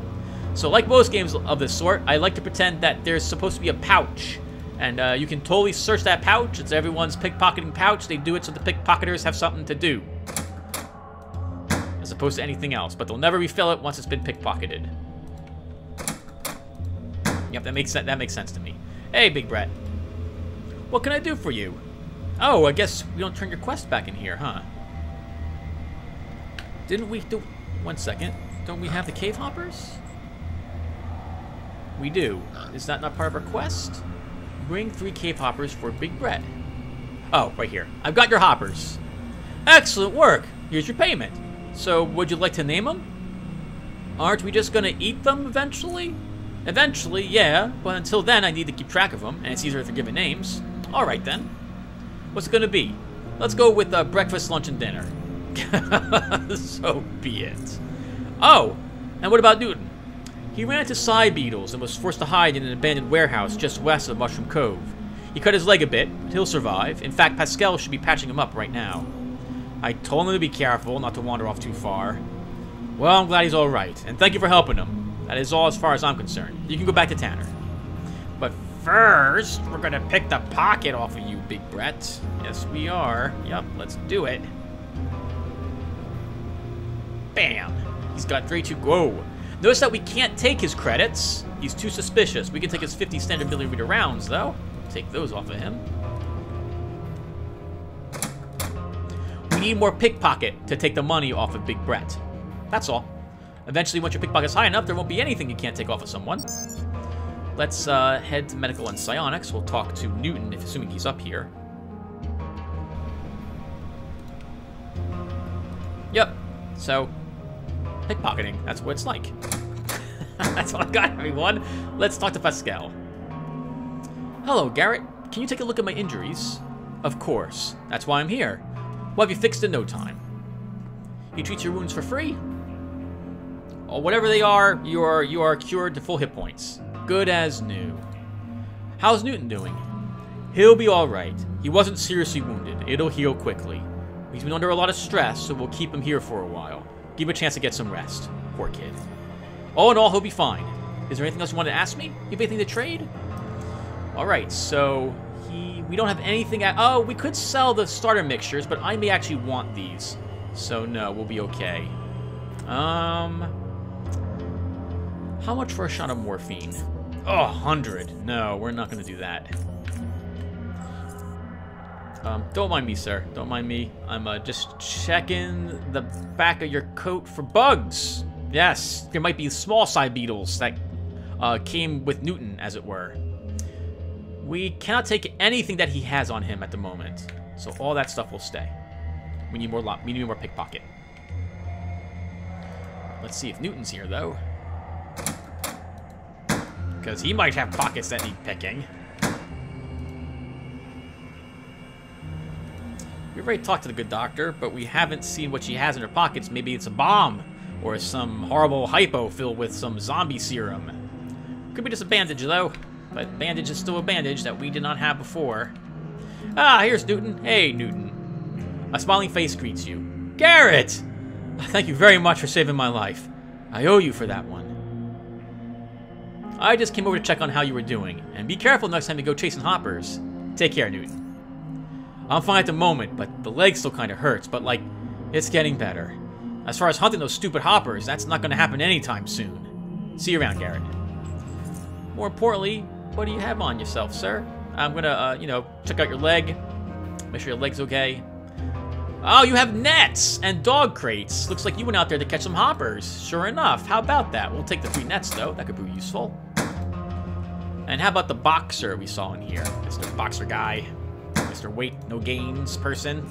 So like most games of this sort, I like to pretend that there's supposed to be a pouch. And you can totally search that pouch. It's everyone's pickpocketing pouch. They do it so the pickpocketers have something to do. As opposed to anything else. But they'll never refill it once it's been pickpocketed. Yep, that makes sense to me. Hey, Big Brett. What can I do for you? Oh, I guess we don't turn your quest back in here, huh? Didn't we do... One second. Don't we have the cave hoppers? We do. Is that not part of our quest? Bring 3 cave hoppers for Big Brett. Oh, right here. I've got your hoppers. Excellent work. Here's your payment. So, would you like to name them? Aren't we just gonna eat them eventually? Eventually, yeah. But until then, I need to keep track of them, and it's easier if they're given names. Alright then. What's it gonna be? Let's go with breakfast, lunch, and dinner. So be it. Oh, and what about Newton? He ran into Psy Beetles and was forced to hide in an abandoned warehouse just west of Mushroom Cove. He cut his leg a bit, but he'll survive. In fact, Pascal should be patching him up right now. I told him to be careful, not to wander off too far. Well, I'm glad he's alright, and thank you for helping him. That is all as far as I'm concerned. You can go back to Tanner. But first, we're gonna pick the pocket off of you, Big Brett. Yes, we are. Yep, let's do it. Bam! He's got 3 to go. Notice that we can't take his credits. He's too suspicious. We can take his 50 standard millimeter rounds, though. Take those off of him. We need more pickpocket to take the money off of Big Brett. That's all. Eventually, once your pickpocket's high enough, there won't be anything you can't take off of someone. Let's head to Medical and Psionics. We'll talk to Newton, assuming he's up here. Yep. So, pickpocketing. That's what it's like. That's all I got, everyone. Let's talk to Pascal. Hello, Garrett. Can you take a look at my injuries? Of course. That's why I'm here. We'll have you fixed in no time. He treats your wounds for free. Or whatever they are, you are cured to full hit points. Good as new. How's Newton doing? He'll be alright. He wasn't seriously wounded. It'll heal quickly. He's been under a lot of stress, so we'll keep him here for a while. Give him a chance to get some rest. Poor kid. All in all, he'll be fine. Is there anything else you want to ask me? You have anything to trade? Alright, so we don't have anything oh, we could sell the starter mixtures, but I may actually want these. So no, we'll be okay. How much for a shot of morphine? Oh, 100. No, we're not going to do that. Don't mind me, sir. Don't mind me. I'm just checking the back of your coat for bugs. Yes, there might be small Psy Beetles that came with Newton, as it were. We cannot take anything that he has on him at the moment, so all that stuff will stay. We need more pickpocket. Let's see if Newton's here, though. Because he might have pockets that need picking. We've already talked to the good doctor, but we haven't seen what she has in her pockets. Maybe it's a bomb, or some horrible hypo filled with some zombie serum. Could be just a bandage, though. But bandage is still a bandage that we did not have before. Ah, here's Newton. Hey, Newton. A smiling face greets you. Garrett! Thank you very much for saving my life. I owe you for that one. I just came over to check on how you were doing, and be careful next time you go chasing hoppers. Take care, Newton. I'm fine at the moment, but the leg still kind of hurts, but, like, it's getting better. As far as hunting those stupid hoppers, that's not going to happen anytime soon. See you around, Garrett. More importantly, what do you have on yourself, sir? I'm going to, check out your leg. Make sure your leg's okay. Oh, you have nets and dog crates. Looks like you went out there to catch some hoppers. Sure enough. How about that? We'll take the 3 nets, though. That could be useful. And how about the boxer we saw in here? Mr. Boxer guy. Mr. Weight No Gains person.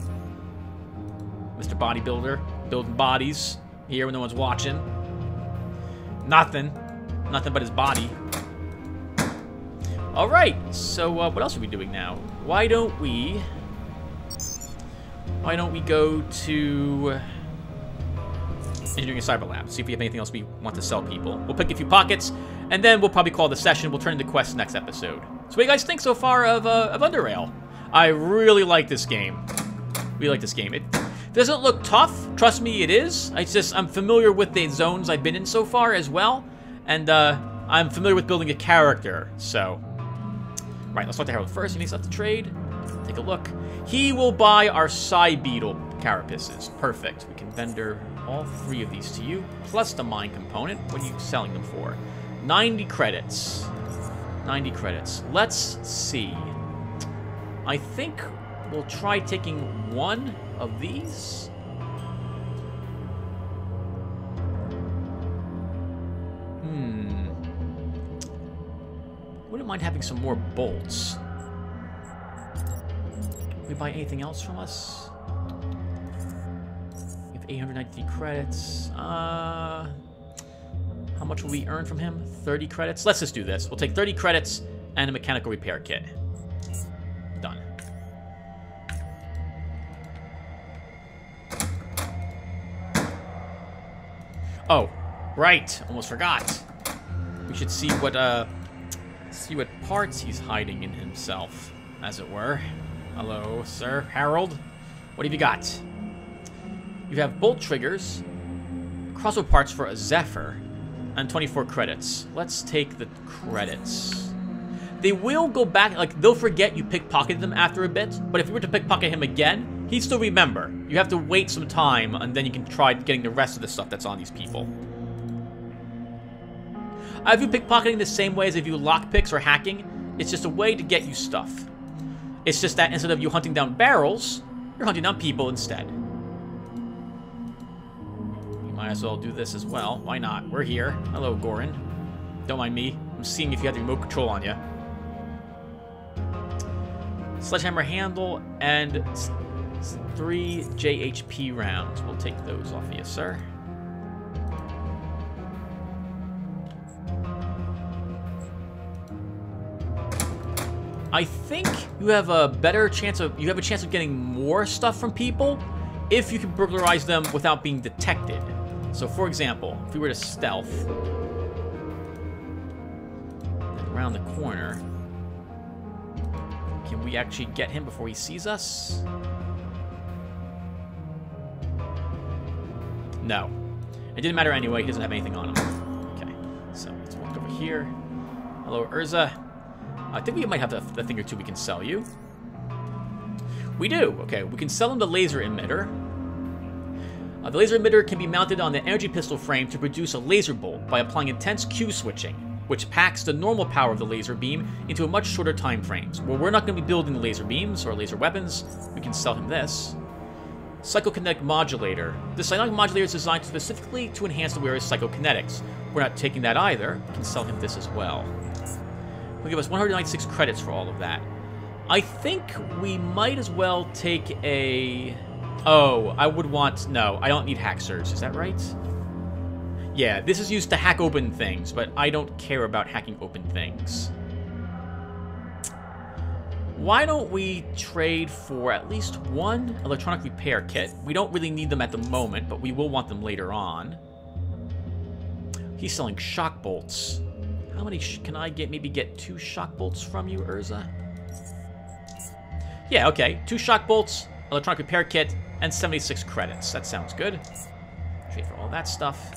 Mr. Bodybuilder. Building bodies. Here when no one's watching. Nothing. Nothing but his body. Alright. So, what else are we doing now? Why don't we go to Engineering and Cyber Lab, see if we have anything else we want to sell people. We'll pick a few pockets, and then we'll probably call the session. We'll turn into quests next episode. So what do you guys think so far of Underrail? I really like this game. We like this game. It doesn't look tough. Trust me, it is. I'm familiar with the zones I've been in so far as well, and I'm familiar with building a character, so. Right, let's talk to Harold first. He needs stuff to trade. Take a look. He will buy our Psy Beetle carapaces. Perfect. We can vendor all 3 of these to you, plus the mine component. What are you selling them for? 90 credits. 90 credits. Let's see. I think we'll try taking one of these. Wouldn't mind having some more bolts. Can we buy anything else from us? We have 893 credits. How much will we earn from him? 30 credits? Let's just do this. We'll take 30 credits and a mechanical repair kit. Done. Oh, right. Almost forgot. We should see what parts he's hiding in himself, as it were. Hello, sir. Harold. What have you got? You have bolt triggers, crossbow parts for a Zephyr, and 24 credits. Let's take the credits. They will go back, like, they'll forget you pickpocketed them after a bit, but if you were to pickpocket him again, he'd still remember. You have to wait some time, and then you can try getting the rest of the stuff that's on these people. I view pickpocketing the same way as if you lockpicks or hacking. It's just a way to get you stuff. It's just that instead of you hunting down barrels, you're hunting down people instead. You might as well do this as well. Why not? We're here. Hello, Goran. Don't mind me. I'm seeing if you have the remote control on you. Sledgehammer handle and 3 JHP rounds. We'll take those off of you, sir. I think you have a better chance of getting more stuff from people if you can burglarize them without being detected. So, for example, if we were to stealth around the corner, can we actually get him before he sees us? No. It didn't matter anyway. He doesn't have anything on him. Okay. So let's walk over here. Hello, Urza. I think we might have a thing or two we can sell you. We do. Okay, we can sell him the laser emitter. The laser emitter can be mounted on the energy pistol frame to produce a laser bolt by applying intense Q switching, which packs the normal power of the laser beam into a much shorter time frames. Well, we're not going to be building the laser beams or laser weapons. We can sell him this. Psychokinetic modulator. The psychokinetic modulator is designed specifically to enhance the wearer's psychokinetics. We're not taking that either. We can sell him this as well. He'll give us 196 credits for all of that. I think we might as well take a... Oh, I would want... No, I don't need hack surge. Is that right? Yeah, this is used to hack open things, but I don't care about hacking open things. Why don't we trade for at least one electronic repair kit? We don't really need them at the moment, but we will want them later on. He's selling shock bolts. How many can I get? Maybe get 2 shock bolts from you, Urza? Yeah, okay. 2 shock bolts, electronic repair kit, and 76 credits. That sounds good. Trade for all that stuff.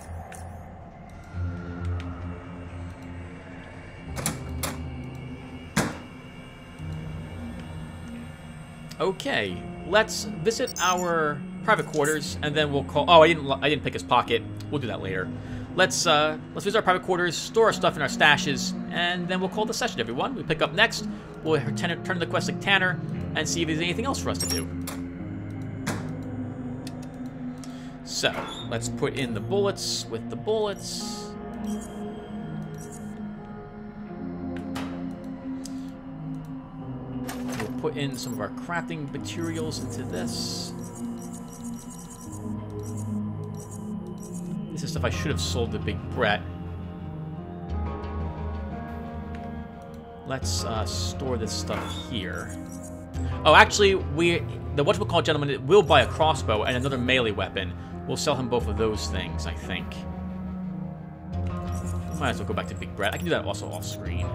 Okay, let's visit our private quarters, and then we'll call... Oh, I didn't pick his pocket. We'll do that later. Let's visit our private quarters, store our stuff in our stashes, and then we'll call the session, everyone. We pick up next. We'll turn the quest like Tanner and see if there's anything else for us to do. So, let's put in the bullets with the bullets. We'll put in some of our crafting materials into this. This is stuff I should have sold to Big Brett. Let's store this stuff here. Oh, actually, the whatchamacallit gentleman will buy a crossbow and another melee weapon. We'll sell him both of those things, I think. Might as well go back to Big Brett. I can do that also off screen.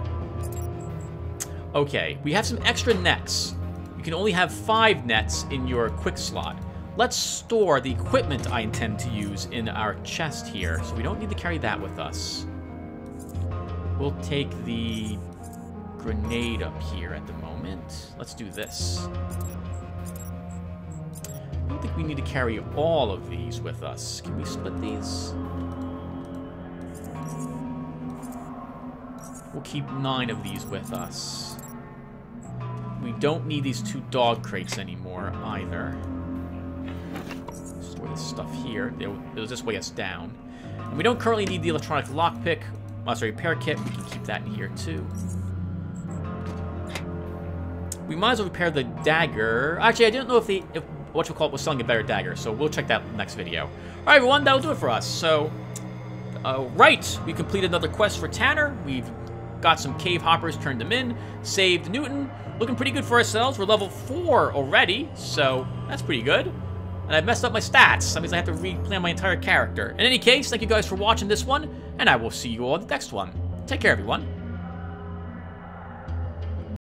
Okay, we have some extra nets. You can only have 5 nets in your quick slot. Let's store the equipment I intend to use in our chest here, so we don't need to carry that with us. We'll take the grenade up here at the moment. Let's do this. I don't think we need to carry all of these with us. Can we split these? We'll keep 9 of these with us. We don't need these 2 dog crates anymore, either. Store this stuff here. It'll just weigh us down. And we don't currently need the electronic lockpick. Sorry, repair kit. We can keep that in here, too. We might as well repair the dagger. Actually, I didn't know if whatchamacallit was selling a better dagger, so we'll check that next video. Alright, everyone, that'll do it for us. So, right, we completed another quest for Tanner. We've got some cave hoppers, turned them in, saved Newton. Looking pretty good for ourselves. We're level 4 already, so that's pretty good. And I've messed up my stats. That means I have to replan my entire character. In any case, thank you guys for watching this one, and I will see you all in the next one. Take care, everyone.